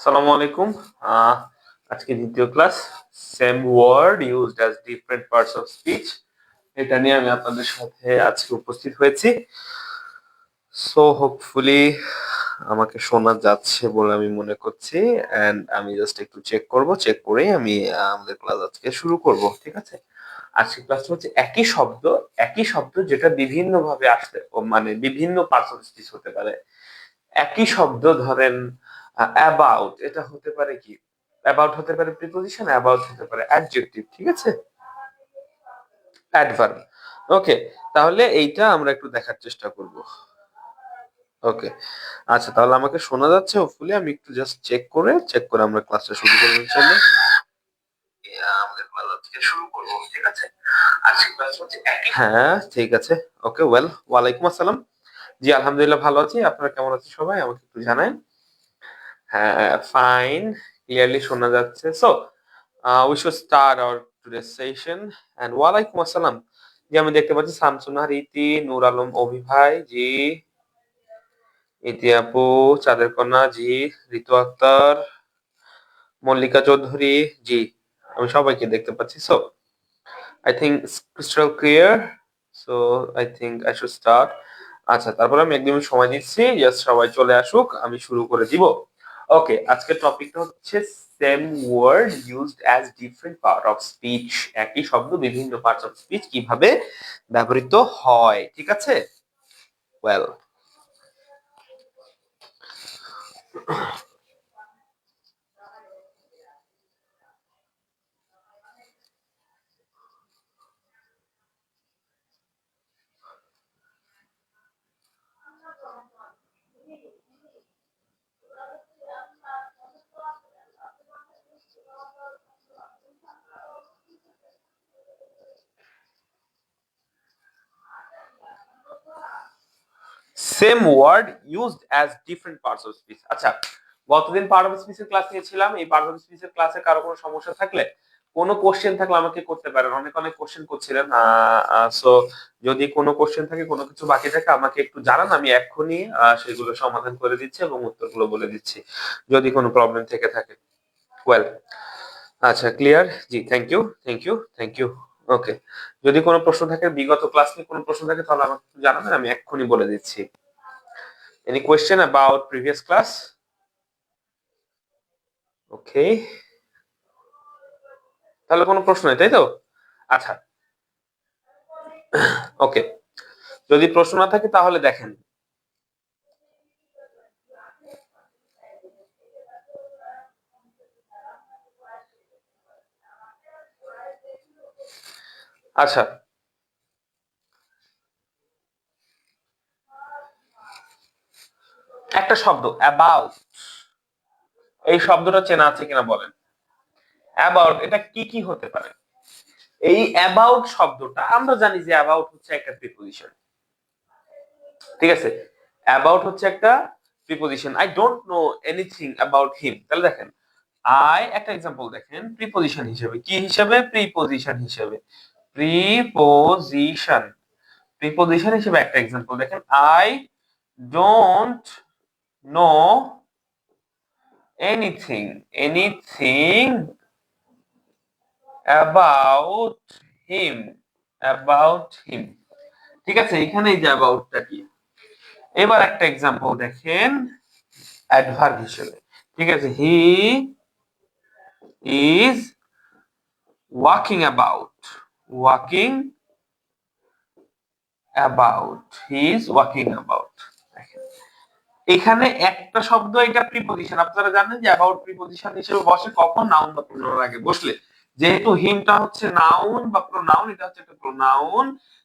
আসসালামু আলাইকুম। আহ, আজকে দ্বিতীয় class, same word used as different parts of speech, এটা নিয়ে আমি আপনাদের সাথে আজকে উপস্থিত হয়েছি। সো হোপফুলি আমাকে শোনা যাচ্ছে বলে আমি মনে করছি, এন্ড আমি জাস্ট একটু চেক করব, চেক করেই আমি আমাদের ক্লাস আজকে শুরু করব, ঠিক আছে? আজকের ক্লাসটা হচ্ছে একই শব্দ যেটা বিভিন্ন ভাবে আসতে মানে বিভিন্ন পার্টস অফ স্পিচ হতে পারে। একই শব্দ ধরেন অ্যাবাউট, এটা হতে পারে কি? অ্যাবাউট হতে পারে প্রিপোজিশন, অ্যাবাউট হতে পারে অ্যাডজেক্টিভ, ঠিক আছে? অ্যাডভার্ব। ওকে, তাহলে এইটা আমরা একটু দেখার চেষ্টা করব। ওকে, আচ্ছা, তাহলে আমাকে শোনা যাচ্ছে হোপফুলি। আমি একটু জাস্ট চেক করে আমরা ক্লাসটা শুরু করব ইনশাআল্লাহ। আমাদের ক্লাস আজকে শুরু করব, ঠিক আছে? আজকে ক্লাস হচ্ছে হ্যাঁ, ঠিক আছে। ওকে, ওয়ালাইকুম আসসালাম। জি, আলহামদুলিল্লাহ ভালো আছি। আপনারা কেমন আছেন সবাই? আমাকে একটু জানান। হ্যাঁ, ফাইন, ক্লিয়ারলি শোনা যাচ্ছে। So we should start our today session. And ওয়ালাইকুম আসসালাম। জি, আমি দেখতে পাচ্ছি শামসুন্নাহার ইতি, নূর আলম অভি ভাই, জি, ইতি আপু, চাঁদের কন্যা, জি, ঋতু আক্তার, মল্লিকা চৌধুরী, জি, আমি সবাইকে দেখতে পাচ্ছি। So I think crystal clear. So I think I should start. আচ্ছা, তারপরে আমি একদমই সময় দিচ্ছি, জাস্ট সবাই চলে আসুক, আমি শুরু করে দিব। ওকে, আজকের টপিকটা হচ্ছে same word used as different part of speech. একই শব্দ বিভিন্ন পার্টস অফ স্পিচ কিভাবে ব্যবহৃত হয়, ঠিক আছে? Well, same word used as different parts of speech. আচ্ছা, গতদিন পার্ট অফ স্পিচের ক্লাস নিয়েছিলাম। এই পার্ট অফ স্পিচের ক্লাসে কারো কোনো সমস্যা থাকলে, কোনো কোশ্চেন থাকলে আমাকে করতে পারেন। অনেক অনেক কোশ্চেন করছিলেন। সো যদি কোনো কোশ্চেন থাকে, কোনো কিছু বাকি থাকে, আমাকে একটু জানান, আমি এক্ষুনি সেগুলো সমাধান করে দিচ্ছি এবং উত্তরগুলো বলে দিচ্ছি যদি কোনো প্রবলেম থেকে থাকে। ওয়েল, আচ্ছা, ক্লিয়ার। জি, থ্যাংক ইউ। ওকে, যদি কোনো প্রশ্ন থাকে, বিগত ক্লাস নিয়ে কোনো প্রশ্ন থাকে, তাহলে আমাকে একটু জানাবেন, আমি এক্ষুনি বলে দিচ্ছি। Any question about previous class? Okay, তাহলে কোনো প্রশ্ন নেই, তাই তো? আচ্ছা, ওকে, যদি প্রশ্ন না থাকে তাহলে দেখেন। আচ্ছা, একটা শব্দ অ্যাবাউট, এই শব্দটা চেনা আছে কিনা বলেন? অ্যাবাউট এটা কি কি হতে পারে? এই অ্যাবাউট শব্দটা আমরা জানি যে অ্যাবাউট হচ্ছে একটা প্রিপোজিশন, ঠিক আছে? অ্যাবাউট হচ্ছে একটা preposition. I don't know anything about him. তাহলে দেখেন, আই একটা এক্সাম্পল দেখেন, প্রিপোজিশন হিসেবে, কি হিসেবে? প্রিপোজিশন হিসেবে। প্রিপোজিশন, প্রিপোজিশন হিসেবে একটা এক্সাম্পল দেখেন, I don't know anything about him, ঠিক আছে? এখানে এই যে অ্যাবাউটটা কি। এবার একটা এক্সাম্পল দেখেন অ্যাডভার্ব হিসেবে, ঠিক আছে? He is walking about, he is walking about. এখানে একটা শব্দ, এটা প্রিপজিশন। আপনারা জানেন যে অ্যাবাউট প্রিপজিশন হিসেবে বসে কখন? নাউন বা প্রোনাউন আগে বসলে। যেহেতু হিমটা হচ্ছে নাউন বা প্রোনাউন, এটা হচ্ছে একটা প্রোনাউন,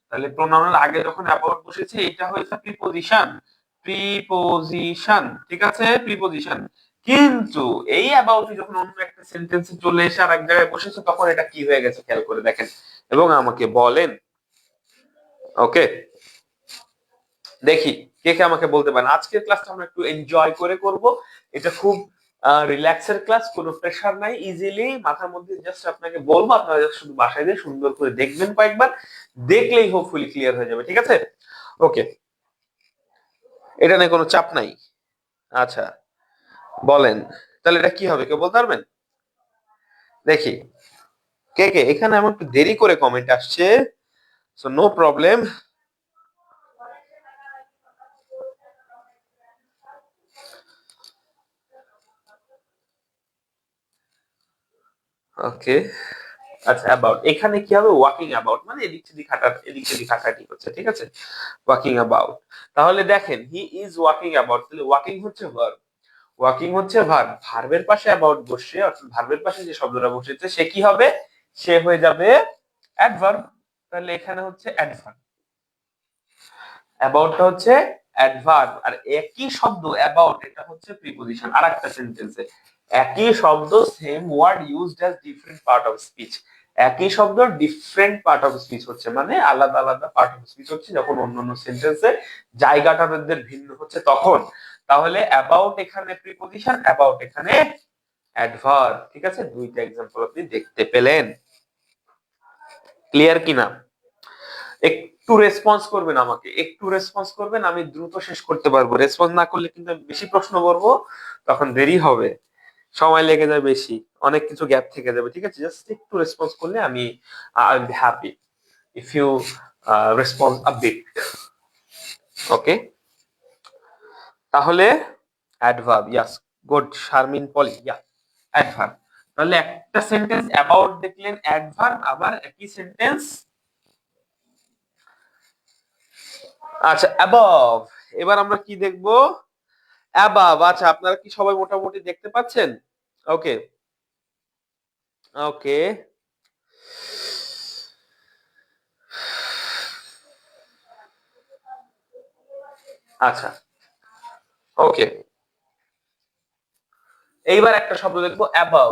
তাহলে প্রোনাউনের আগে যখন অ্যাবাউট বসেছে, এটা হয়েছে প্রিপজিশন, ঠিক আছে? প্রিপজিশন। কিন্তু এই অ্যাবাউট যখন অন্য একটা সেন্টেন্সে চলে এসে আর এক জায়গায় বসেছে, তখন এটা কি হয়ে গেছে খেয়াল করে দেখেন এবং আমাকে বলেন। ওকে, দেখি কে কে আমাকে বলতে পারেন। আজকের ক্লাসটা আমরা একটু এনজয় করে করব। এটা খুব রিল্যাক্সের ক্লাস, কোনো প্রেসার নাই, ইজিলি মাথার মধ্যে জাস্ট আপনাকে বলবো, আপনারা জাস্ট শুধু বাসায় দিয়ে সুন্দর করে দেখবেন কয়েকবার, দেখলেই হোপফুলি ক্লিয়ার হয়ে যাবে, ঠিক আছে? ওকে, এটা নিয়ে কোনো চাপ নাই। আচ্ছা, বলেন, তাহলে এটা কি হবে কেউ বলতে পারবেন? দেখি কে কে এখানে আমার একটু দেরি করে কমেন্ট আসছে, সো নো প্রবলেম। ওকে, আচ্ছা অ্যাবাউট এখানে কি হবে? ওয়াকিং অ্যাবাউট মানে এদিক সেদিক হাঁটাহাঁটি করছে, ঠিক আছে, ওয়াকিং অ্যাবাউট। তাহলে দেখেন হি ইজ ওয়াকিং অ্যাবাউট, তাহলে ওয়াকিং হচ্ছে ভার্ব, ওয়াকিং হচ্ছে ভার্ব, ভার্বের পাশে অ্যাবাউট বসে অর্থাৎ ভার্বের পাশে যে শব্দটা বসেছে সে কি হবে? সে হয়ে যাবে অ্যাডভার্ব। তাহলে এখানে হচ্ছে অ্যাডভার্ব, অ্যাবাউটটা হচ্ছে অ্যাডভার্ব, আর একই শব্দ অ্যাবাউট এটা হচ্ছে প্রিপজিশন। আর একটা সেন্টেন্সে একই শব্দ same word used as different part of speech, একই শব্দ ডিফারেন্ট পার্ট অফ স্পিচ হচ্ছে মানে আলাদা আলাদা পার্ট অফ স্পিচ হচ্ছে যখন অন্যান্য সেন্টেন্সে জায়গাটা তাদের ভিন্ন হচ্ছে তখন। তাহলে অ্যাবাউট এখানে প্রিপজিশন, অ্যাবাউট এখানে অ্যাডভার্ব, ঠিক আছে, দুইটা এক্সাম্পল আপনি দেখতে পেলেন। ক্লিয়ার কিনা? একটু রেসপন্স করবেন, আমাকে একটু রেসপন্স করবেন, আমি দ্রুত শেষ করতে পারবো। রেসপন্স না করলে কিন্তু আমি বেশি প্রশ্ন করবো, তখন দেরি হবে, সময় লেগে যাবে বেশি, অনেক কিছু গ্যাপ থেকে যাবে, ঠিক আছে? জাস্ট একটু রেসপন্স করলে আমি I am happy if you response a bit. Okay, তাহলে adverb, yes, good Sharmin Poly, yeah adverb. তাহলে একটা সেন্টেন্স অ্যাবাউট দেখলেন অ্যাডভার্ব, আবার একই সেন্টেন্স আচ্ছা অ্যাবভ। এবার আমরা কি দেখবো? অ্যাবাভ। আচ্ছা আপনারা কি সবাই মোটামুটি দেখতে পাচ্ছেন? ওকে ওকে, আচ্ছা ওকে, এইবার একটা শব্দ দেখবো অ্যাবাভ।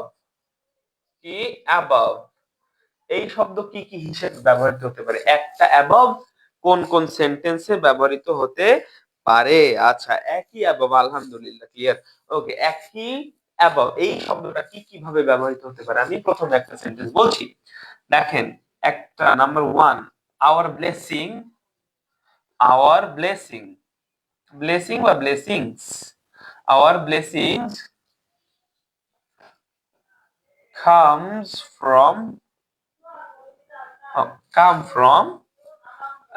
কি অ্যাবাভ? এই শব্দ কি কি হিসেবে ব্যবহৃত হতে পারে? একটা অ্যাবাভ কোন কোন সেন্টেন্সে ব্যবহৃত হতে পারে? আচ্ছা একই অ্যাবাভ, আলহামদুলিল্লাহ ক্লিয়ার। ওকে, একই অ্যাবাভ এই শব্দটা কি কি ভাবে ব্যবহৃত হতে পারে? আমি প্রথমে একটা সেন্টেন্স বলছি, দেখেন একটা number one, our blessing, our blessing, blessing বা blessings, our blessings comes from come from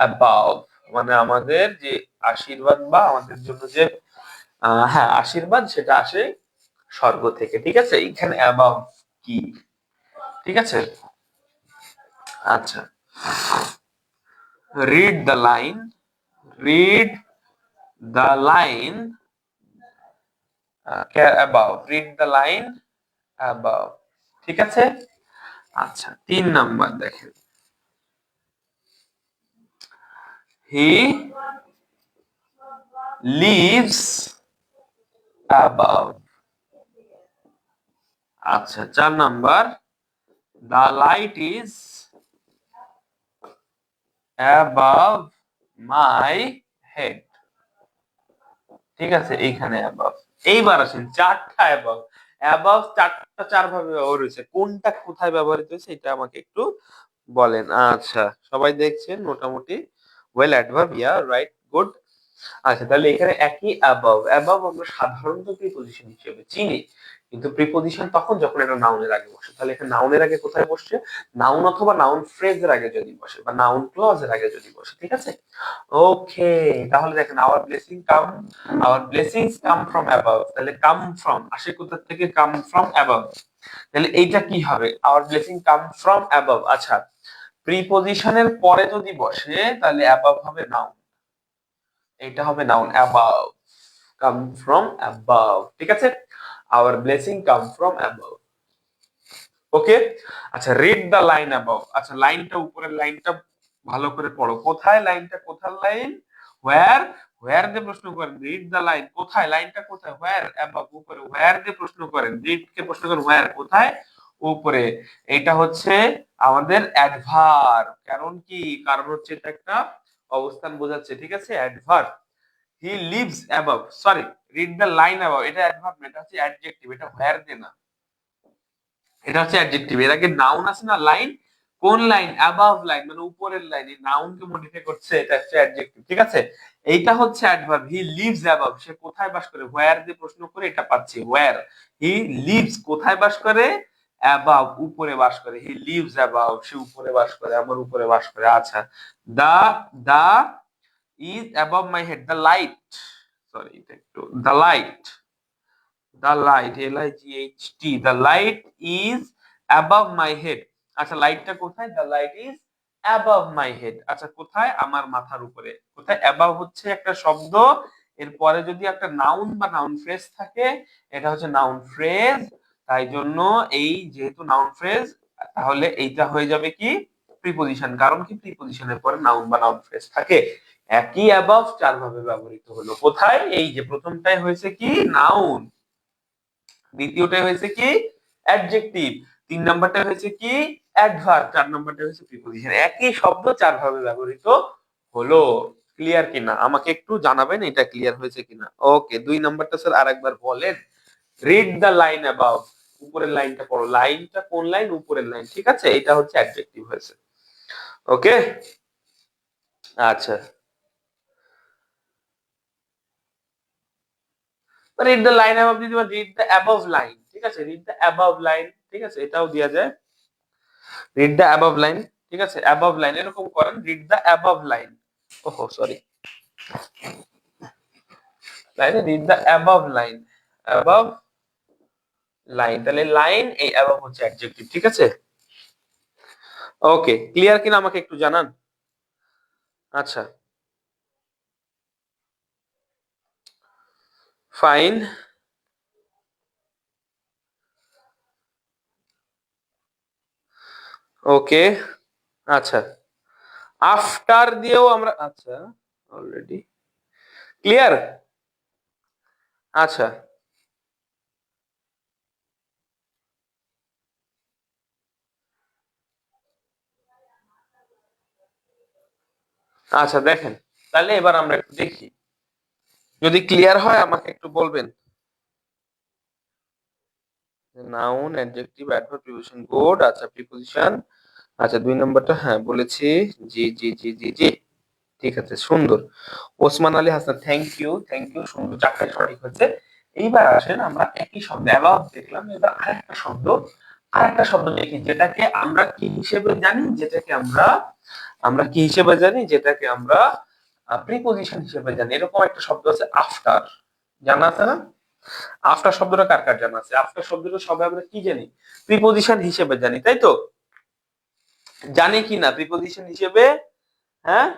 above, মানে আমাদের যে আশীর্বাদ বা আমাদের জন্য যে হ্যাঁ আশীর্বাদ সেটা আসে স্বর্গ থেকে, ঠিক আছে? এখানে above কি, ঠিক আছে? আচ্ছা, read the line, read the line above, read the line above, ঠিক আছে? আচ্ছা তিন নাম্বার দেখেন, he lives above। আচ্ছা চার number, the light is above my head, ঠিক আছে? এইখানে above। এইবার আসেন চারটা above, above চারটা চার ভাবে ব্যবহার হয়েছে, কোনটা কোথায় ব্যবহৃত হয়েছে এটা আমাকে একটু বলেন। আচ্ছা সবাই দেখছেন মোটামুটি, well adverb, yeah right, good. আচ্ছা তাহলে এখানে একই অ্যাবাভ, অ্যাবাভ আমরা সাধারণত প্রিপজিশন হিসেবে চিনি, কিন্তু প্রিপজিশন তখন যখন এটা নাউনের আগে বসে। তাহলে এখানে নাউনের আগে কোথায় বসছে? নাউন অথবা নাউন ফ্রেজের আগে যদি বসে বা নাউন ক্লজের আগে যদি বসে, ঠিক আছে? ওকে, তাহলে দেখেন our blessing come, our blessings come from above, তাহলে কাম ফ্রম আসে কোথা থেকে? Come from above. তাহলে এইটা কি হবে? Our blessing come from above. আচ্ছা প্রিপজিশনের পরে যদি বসে তাহলে অ্যাবাভ হবে নাউন, এটা হবে noun above, come from above, ঠিক আছে? Our blessing come from above. Okay, আচ্ছা রিড দ্য লাইন অ্যাবাভ। আচ্ছা লাইনটা, উপরের লাইনটা ভালো করে পড়ো, কোথায় লাইনটা, কোথার লাইন? হোয়ার, হোয়ার দিয়ে প্রশ্ন করেন, রিড দ্য লাইন কোথায়, লাইনটা কোথায়? হোয়ার অ্যাবাভ উপরে, হোয়ার দিয়ে প্রশ্ন করেন, রিড কে প্রশ্ন করেন হোয়ার কোথায়? উপরে। এটা হচ্ছে আমাদের অ্যাডভার্ব, কারণ কি? কারণ হচ্ছে এটা একটা অবস্থান বোঝাচ্ছে, ঠিক আছে? Adverb. He lives above, sorry read the line above, এটা অ্যাডভার্ব না, এটা হচ্ছে অ্যাডজেক্টিভ, এটা হোয়ার দিয়ে না, এটা হচ্ছে অ্যাডজেক্টিভ। এর আগে নাউন আছে না লাইন, কোন লাইন? অ্যাবাভ লাইন, মানে উপরের লাইন। এই নাউনকে মডিফাই করছে, এটা হচ্ছে অ্যাডজেক্টিভ, ঠিক আছে। এইটা হচ্ছে অ্যাডভার্ব। হি লিভস অ্যাবাভ, সে কোথায় বাস করে। হোয়ার দিয়ে প্রশ্ন করে এটা পাচ্ছি, হোয়ার। হি লিভস কোথায় বাস করে, অ্যাবাভ উপরে বাস করে। হি লিভস অ্যাবাভ, সে উপরে বাস করে, আমার উপরে বাস করে। আচ্ছা, the the is above my head, the light, sorry এটা একটু, the light, the light, LIGHT, the light is above my head. আচ্ছা, লাইটটা কোথায়? The light is above my head. আচ্ছা, কোথায়? আমার মাথার উপরে। কোথায়? অ্যাবাভ হচ্ছে একটা শব্দ, এরপরে যদি একটা নাউন বা নাউন ফ্রেজ থাকে, এটা হচ্ছে নাউন ফ্রেজ। তাই জন্য এই যেহেতু নাউন ফ্রেজ, তাহলে এইটা হয়ে যাবে কি প্রিপোজিশন। কারণ কি প্রিপোজিশনের পরে নাউন বা নাউন ফ্রেজ থাকে। একই অ্যাবাভ চার ভাবে ব্যবহৃত হলো। কোথায়? এই যে প্রথমটাই হয়েছে কি নাউন, দ্বিতীয়টা হয়েছে কি অ্যাডজেক্টিভ, তিন নাম্বারটা হয়েছে কি অ্যাডভার্ব, চার নাম্বারটা হয়েছে প্রিপোজিশন। একই শব্দ চার ভাবে ব্যবহৃত হলো। ক্লিয়ার কিনা আমাকে একটু জানাবেন, এটা ক্লিয়ার হয়েছে কিনা। ওকে, দুই নাম্বারটা স্যার আরেকবার বলেন। রিড দ্য লাইন অ্যাবাভ, উপরের লাইনটা পড়ো। লাইনটা কোন লাইন? উপরের লাইন, ঠিক আছে। এটা হচ্ছে অ্যাডজেক্টিভ হয়েছে। ওকে, আচ্ছা। রিড দ্য লাইন অ্যাবাভ দিতে পারেন, রিড দ্য অ্যাবাভ লাইন, ঠিক আছে। রিড দ্য অ্যাবাভ লাইন, ঠিক আছে, এটাও দেওয়া যায়। রিড দ্য অ্যাবাভ লাইন, ঠিক আছে। অ্যাবাভ লাইন এরকম করেন, রিড দ্য অ্যাবাভ লাইন। ওহো সরি, লাইনে read the above line, above line. তাহলে লাইন, এই অ্যাবাভ হচ্ছে অ্যাডজেক্টিভ, ঠিক আছে। ওকে, ক্লিয়ার কিনা আমাকে একটু জানান। আচ্ছা, ফাইন। ওকে, আচ্ছা, আফটার দিয়েও আমরা, আচ্ছা অলরেডি ক্লিয়ার। আচ্ছা, আচ্ছা দেখেন, তাহলে এবার আমরা একটু দেখি, যদি ক্লিয়ার হয় আমাকে একটু বলবেন। Noun, adjective, adverb, preposition, good. আচ্ছা, প্রিপোজিশন। আচ্ছা, দুই নম্বরটা হ্যাঁ বলেছি। জি জি জি জি জি, ঠিক আছে, সুন্দর। Osman Ali Hasan, thank you thank you, সুন্দর, চারটাই সঠিক হচ্ছে। এইবার আসেন, আমরা একই শব্দ অ্যাবাভ দেখলাম, এবার আরেকটা শব্দ দেখি, যেটাকে আমরা কি হিসেবে জানি, যেটাকে আমরা আমরা কি হিসেবে জানি, যেটাকে আমরা প্রিপোজিশন হিসেবে জানি। এরকম একটা শব্দ আছে আফটার, জানা আছে না? আফটার শব্দটা কার কার জানা আছে? আফটার শব্দটা সবাই আমরা কি জানি? প্রিপোজিশন হিসেবে জানি, তাই তো? জানি কি না প্রিপোজিশন হিসেবে? হ্যাঁ,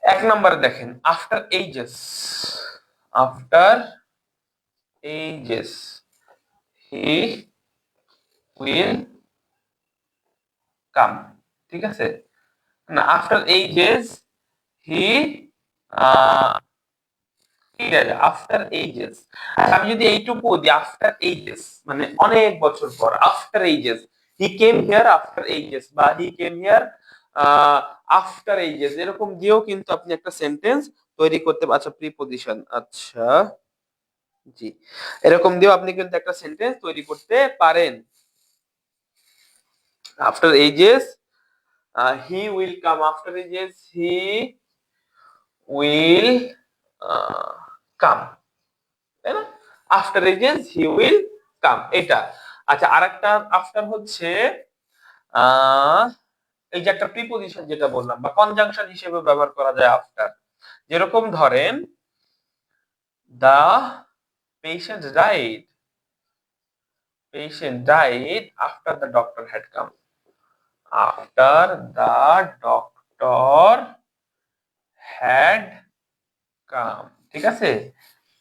এক নম্বরে দেখেন, after ages, after ages he will come, ঠিক আছে। না, আফটার এইজেস হি, ঠিক আছে, আফটার এইজেস। আমি যদি এইটুকু দিই, আফটার এইজেস মানে অনেক বছর পর, after ages he came here after ages, বা হি কেম হিয়ার আফটার এইজেস, এরকম দিয়েও কিন্তু আপনি একটা সেন্টেন্স তৈরি করতে। আচ্ছা, প্রিপোজিশন, আচ্ছা জি, এরকম দিয়েও আপনি কিন্তু একটা সেন্টেন্স তৈরি করতে পারেন। After ages he will come, after ages he will come, তাই না? After ages he will come, এটা। আচ্ছা, আরেকটা আফটার হচ্ছে আহ এই যে একটা প্রিপোজিশন যেটা বললাম, বা কনজাংশন হিসেবে ব্যবহার করা যায় আফটার। যেরকম ধরেন, the patient died, patient died after the doctor had come, after the doctor had come, ঠিক আছে।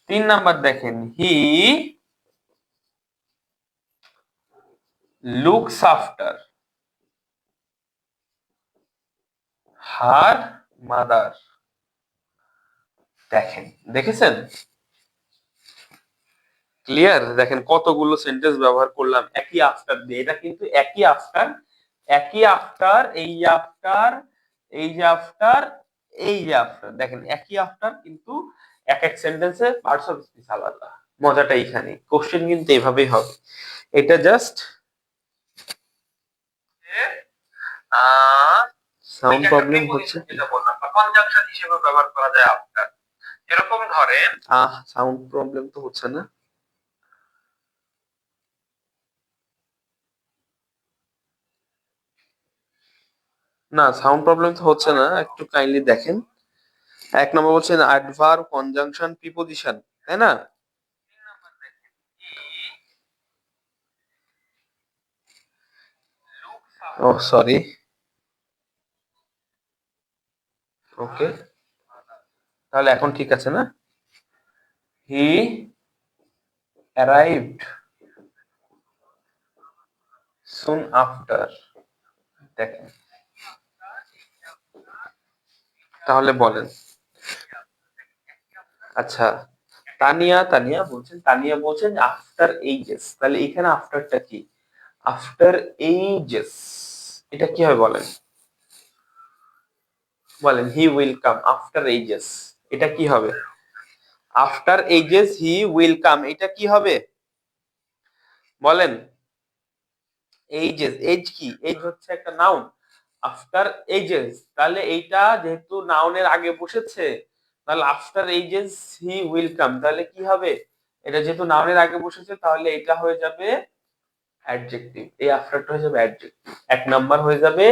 তিন নাম্বার দেখেন, he looks after her mother. দেখেন, দেখেছেন? ক্লিয়ার? দেখেন কতগুলো সেন্টেন্স ব্যবহার করলাম একই আফটার দিয়ে। এটা কিন্তু একই আফটার, একই আফটার, এই যে আফটার, এই যে আফটার, এই যে আফটার, দেখেন একই আফটার, কিন্তু এক এক সেন্টেন্সে পার্টস অফ স্পিচ আলাদা। মজাটা এইখানে, কোশ্চেন কিন্তু এভাবেই হবে। এটা জাস্ট সাউন্ড প্রবলেম হচ্ছে, যেটা বললাম বা কনজাংশন হিসেবে ব্যবহার করা যায় আফটার। এরকম ধরেন সাউন্ড প্রবলেম তো হচ্ছে না, না সাউন্ড প্রবলেম তো হচ্ছে না, একটু কাইন্ডলি দেখেন। এক নম্বর বলছেন অ্যাডভার্ব, কনজাংশন, প্রিপোজিশন, তাই না? ও সরি, ওকে, তাহলে এখন ঠিক আছে না? হি অ্যারাইভড সুন আফটার। দেখেন, তাহলে বলেন। আচ্ছা, তানিয়া বলছেন আফটার এইজেস, তাহলে এখানে আফটারটা কি? আফটার এইজেস, এটা কি হবে বলেন? বলেন, he will come after ages, এটা কি হবে? After ages he will come, এটা কি হবে বলেন? এইজেস, এজ কি? এজ হচ্ছে একটা নাউন। আফটার এইজেস, তাহলে এইটা যেহেতু নাউনের আগে বসেছে, তাহলে after ages he will come, তাহলে কি হবে? এটা যেহেতু নাউনের আগে বসেছে, তাহলে এটা হয়ে যাবে অ্যাডজেক্টিভ। এই আফটারটা হয়ে যাবে অ্যাডজেক্টিভ, এক নাম্বার হয়ে যাবে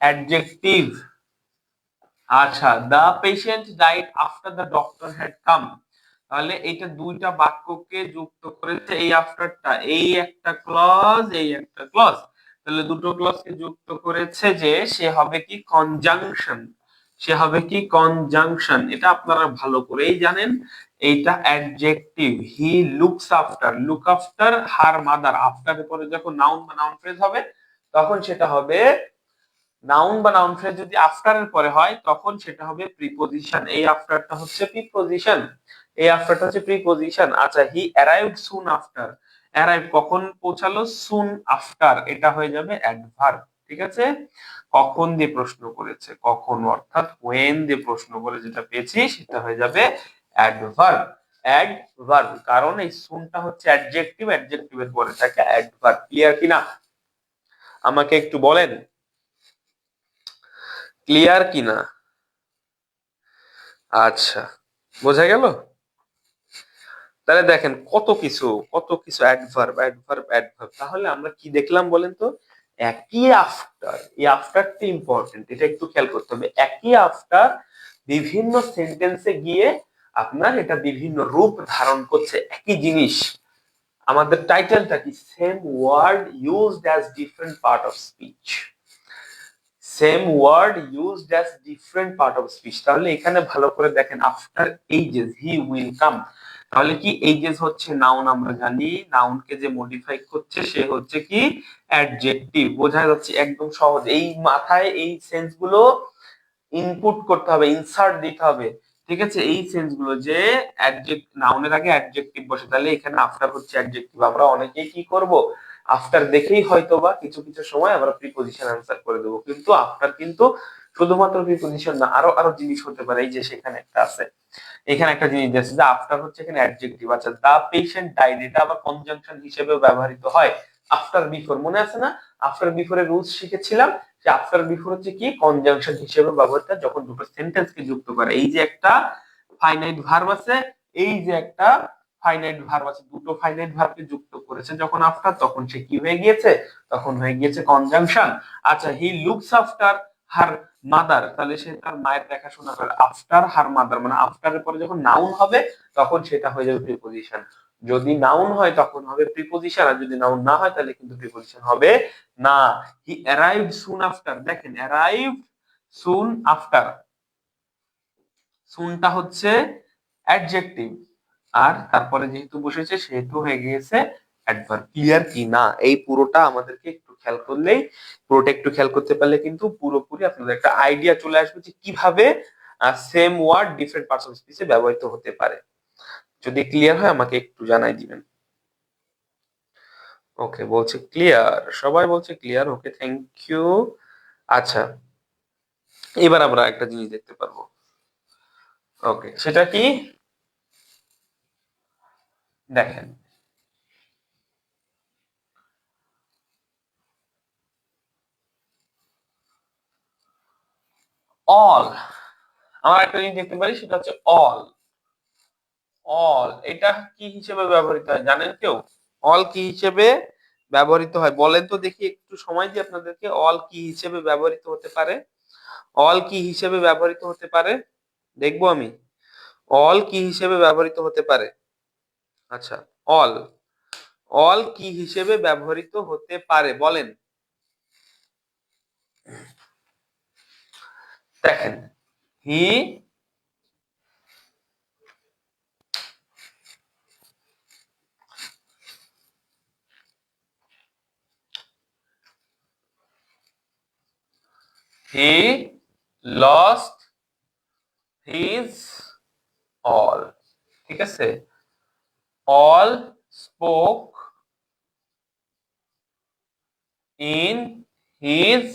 অ্যাডজেক্টিভ। আচ্ছা, the patient died after the doctor had come, তাহলে এইটা দুইটা বাক্যকে যুক্ত করেছে এই আফটারটা, এই একটা ক্লজ, এই একটা ক্লজ, তাহলে দুটো ক্লজকে যুক্ত করেছে যে সে হবে কি কনজাংশন, সে হবে কি কনজাংশন, এটা আপনারা ভালো করেই জানেন। এইটা adjective. He looks after, look after her mother, আফটারের পরে যখন নাউন বা নাউন ফ্রেজ হবে তখন সেটা হবে, নাউন বা নাউন ফ্রেজ যদি আফটারের পরে হয় তখন সেটা হবে প্রিপোজিশন, এই আফটারটা হচ্ছে প্রিপোজিশন, এই আফটারটা হচ্ছে প্রিপোজিশন। আচ্ছা, হি অ্যারাইভড সুন আফটার, অ্যারাইভ কখন পৌঁছালো, সুন আফটার, এটা হয়ে যাবে অ্যাডভার্ব। ঠিক আছে, কখন দিয়ে প্রশ্ন করেছে, কখন অর্থাৎ when দিয়ে প্রশ্ন করে যেটা পেয়েছি সেটা হয়ে যাবে অ্যাডভার্ব। অ্যাডভার্ব, কারণ এই সুনটা হচ্ছে অ্যাডজেক্টিভ, অ্যাডজেক্টিভের পরে থাকে অ্যাডভার্ব। ক্লিয়ার কিনা আমাকে একটু বলেন, ক্লিয়ার কিনা? আচ্ছা, বোঝা গেল। তাহলে দেখেন কত কিছু অ্যাডভার্ব অ্যাডভার্ব অ্যাডভার্ব, তাহলে আমরা কি দেখলাম বলেন তো? একই আফটার, এই আফটারটি ইম্পর্টেন্ট, এটা একটু খেয়াল করতে হবে। একই আফটার বিভিন্ন সেন্টেন্সে গিয়ে আপনার এটা বিভিন্ন রূপ ধারণ করছে, একই জিনিস। আমাদের টাইটেলটা কি? Same word used as different part of speech, same word used as different part of speech. তাহলে এখানে ভালো করে দেখেন, after ages he will come, তাহলে কি এইজেস হচ্ছে নাউন, আমরা জানি নাউনকে যে মডিফাই করছে সে হচ্ছে কি অ্যাডজেক্টিভ। বোঝা যাচ্ছে একদম সহজ, এই মাথায় এই সেন্স গুলো ইনপুট করতে হবে, ইনসার্ট দিতে হবে। ঠিক আছে, এই সেন্স গুলো যে অ্যাডজেক্ট, নাউনের আগে অ্যাডজেক্টিভ বসে, তাহলে এখানে আফটার হচ্ছে অ্যাডজেক্টিভ। আমরা অনেকেই কি করব, আফটার দেখেই হয়তোবা কিছু কিছু সময় আমরা প্রিপজিশন আনসার করে দেবো, কিন্তু আফটার কিন্তু শুধুমাত্র প্রিপজিশন না, আরো আরো জিনিস হতে পারে। এই যে সেখানে একটা আছে, এখানে একটা জিনিস আছে যে আফটার হচ্ছে এখানে অ্যাডজেক্টিভ। আচ্ছা, দা পেশেন্ট ডাইড, এটা আবার কনজাংশন হিসেবেও ব্যবহৃত হয়। আফটার বিফোর, মনে আছে না? আফটার বিফোর এর রুলস শিখেছিলাম যে আফটার বিফোর হচ্ছে কি কনজাংশন হিসেবে ব্যবহৃত হয় যখন দুটো সেন্টেন্স কে যুক্ত করে। এই যে একটা ফাইনাইট ভার্ব আছে, এই যে একটা ফাইনাইট ভার্ব আছে, দুটো ফাইনাইট ভার্বকে যুক্ত করেছে যখন আফটার, তখন সে কি হয়ে গিয়েছে? তখন হয়ে গিয়েছে কনজাংশন। আচ্ছা, হি লুকস আফটার হার মাদার, তাহলে সে তার মায়ের দেখাশোনা করে। আফটার হার মাদার মানে আফটারের পরে যখন নাউন হবে তখন সেটা হয়ে যাবে প্রিপোজিশন। যদি নাউন হয় তখন হবে প্রিপোজিশন, আর যদি নাউন না হয় তাহলে কিন্তু প্রিপোজিশন হবে না। হি অ্যারাইভড সুন আফটার, দেখেন অ্যারাইভড সুন আফটার, সুনটা হচ্ছে অ্যাডজেক্টিভ, আর তারপরে যেহেতু বসেছে সেহেতু হয়ে গিয়েছে অ্যাডভার্ব। ক্লিয়ার কি না? এই পুরোটা আমাদেরকে একটু খেয়াল করলেই, পুরোটা একটু খেয়াল করতে পারলে কিন্তু পুরোপুরি আপনাদের একটা আইডিয়া চলে আসবে যে কিভাবে same word different parts of স্পিচে ব্যবহৃত হতে পারে। যদি ক্লিয়ার হয় আমাকে একটু জানাই দিবেন। ওকে, বলছে ক্লিয়ার, সবাই বলছে ক্লিয়ার, ওকে থ্যাংক ইউ। আচ্ছা, এবার আমরা একটা জিনিস দেখতে পারবো। ওকে, সেটা কি? দেখেন, অল, আমরা একটা জিনিস দেখতে পারি সেটা হচ্ছে অল। অল এটা কি হিসেবে ব্যবহৃত হয় জানেন কেউ? অল কি হিসেবে ব্যবহৃত হয় বলেন তো দেখি, একটু সময় দিই আপনাদেরকে। অল কি হিসেবে ব্যবহৃত হতে পারে? অল কি হিসেবে ব্যবহৃত হতে পারে দেখবো আমি। অল কি হিসেবে ব্যবহৃত হতে পারে? আচ্ছা, অল, অল কি হিসেবে ব্যবহৃত হতে পারে বলেন। দেখেন, he he lost his all, ঠিক আছে। All spoke in his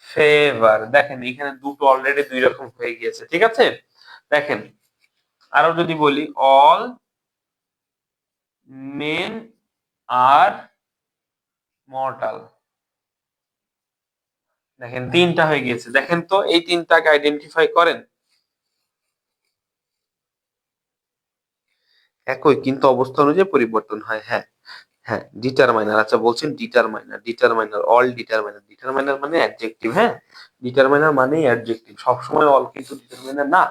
favour. দেখেন এখানে দুটো অলরেডি দুই রকম হয়ে গিয়েছে, ঠিক আছে। দেখেন আরো যদি বলি, অল মেন আর মর্টাল। দেখেন তিনটা হয়ে গিয়েছে। দেখেন তো এই তিনটাকে আইডেন্টিফাই করেন। একই কিন্তু অবস্থা অনুযায়ী পরিবর্তন হয়, হ্যাঁ। হ্যাঁ, ডিটারমাইনার। আচ্ছা বলছেন determiner, determiner, all determiner. Determiner মানে অ্যাডজেক্টিভ, হ্যাঁ। ডিটারমাইনার মানেই অ্যাডজেক্টিভ, সবসময় অল কিন্তু ডিটারমাইনার না।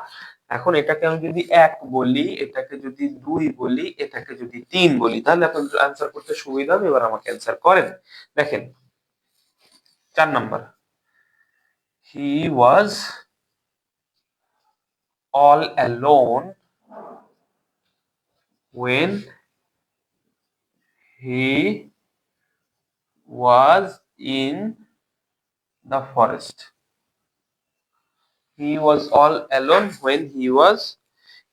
এখন এটাকে আমি যদি এক বলি, এটাকে যদি দুই বলি, এটাকে যদি তিন বলি, তাহলে আপনার আনসার করতে সুবিধা হবে। এবার আমাকে অ্যান্সার করেন। দেখেন 4 number, he was all alone when he was in the forest. He was all alone when he was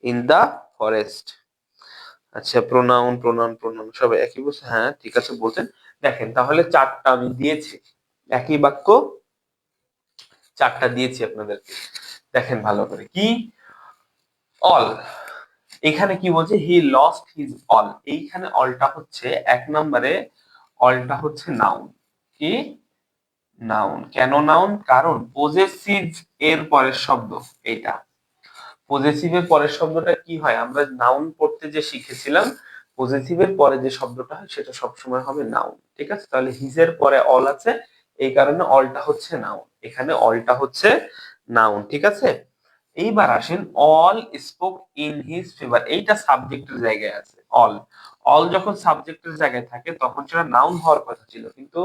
in the forest. আচ্ছা, প্রোনাউন প্রোনাউন প্রোনাউন সব একই বলছে, হ্যাঁ ঠিক আছে বলছেন। দেখেন তাহলে চারটা আমি দিয়েছি, একই বাক্য চারটা দিয়েছি আপনাদেরকে। দেখেন ভালো করে, কি অল, এখানে কি বলছে, হি লস্ট হিজ অল। এইখানে অলটা হচ্ছে 1 নম্বরে, অলটা হচ্ছে নাউন। কি নাউন? কেন নাউন? কারণ পজেসিভ এর পরের শব্দ এটা। পজেসিভ এর পরের শব্দটা কি হয়, আমরা নাউন পড়তে যে শিখেছিলাম, পজেসিভ এর পরে যে শব্দটা হয় সেটা সবসময় হবে নাউন, ঠিক আছে। তাহলে হিজ এর পরে অল আছে, এই কারণে অলটা হচ্ছে নাউন, এখানে অলটা হচ্ছে নাউন, ঠিক আছে। এইবার আসেন, all spoke in his favour, এইটা সাবজেক্টের জায়গায় আছে। অল, অল যখন সাবজেক্টের জায়গায় থাকে তখন সেটা নাউন হওয়ার কথা ছিল, কিন্তু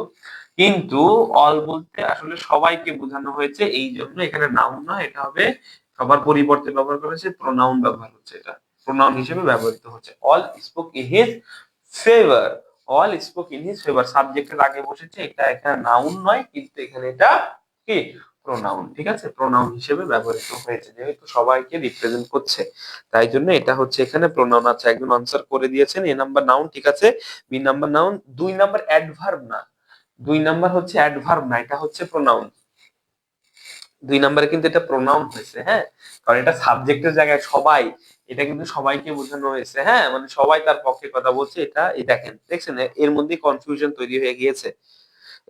কিন্তু অল বলতে আসলে সবাইকে বোঝানো হয়েছে, এই জন্য এখানে নাউন না, এটা হবে সবার পরিবর্তে ব্যবহার করেছে, প্রোনাউন ব্যবহার হচ্ছে, এটা প্রোনাউন হিসেবে ব্যবহৃত হচ্ছে। All spoke in his favour, all spoke in his favour সাবজেক্টের আগে বসেছে, এটা এখানে নাউন নয়, কিন্তু এখানে এটা কি প্রোনাউন, ঠিক আছে। প্রোনাউন হিসেবে ব্যবহৃত হয়েছে যেহেতু সবাইকে রিপ্রেজেন্ট করছে, তাই জন্য এটা হচ্ছে এখানে প্রোনাউন। আছে, একজন আনসার করে দিয়েছেন। এ নাম্বার নাউন, ঠিক আছে। B number noun. 2 number adverb না, 2 নাম্বার হচ্ছে অ্যাডভার্ব না, এটা হচ্ছে প্রোনাউন। 2 নাম্বারে কিন্তু এটা প্রোনাউন হয়েছে, হ্যাঁ, কারণ এটা সাবজেক্টের জায়গায় সবাই, এটা কিন্তু সবাইকে বোঝানো হয়েছে, হ্যাঁ, মানে সবাই তার পক্ষে কথা বলছে, এটা এই দেখেন, দেখছেন এর মধ্যে কনফিউশন তৈরি হয়ে গিয়েছে,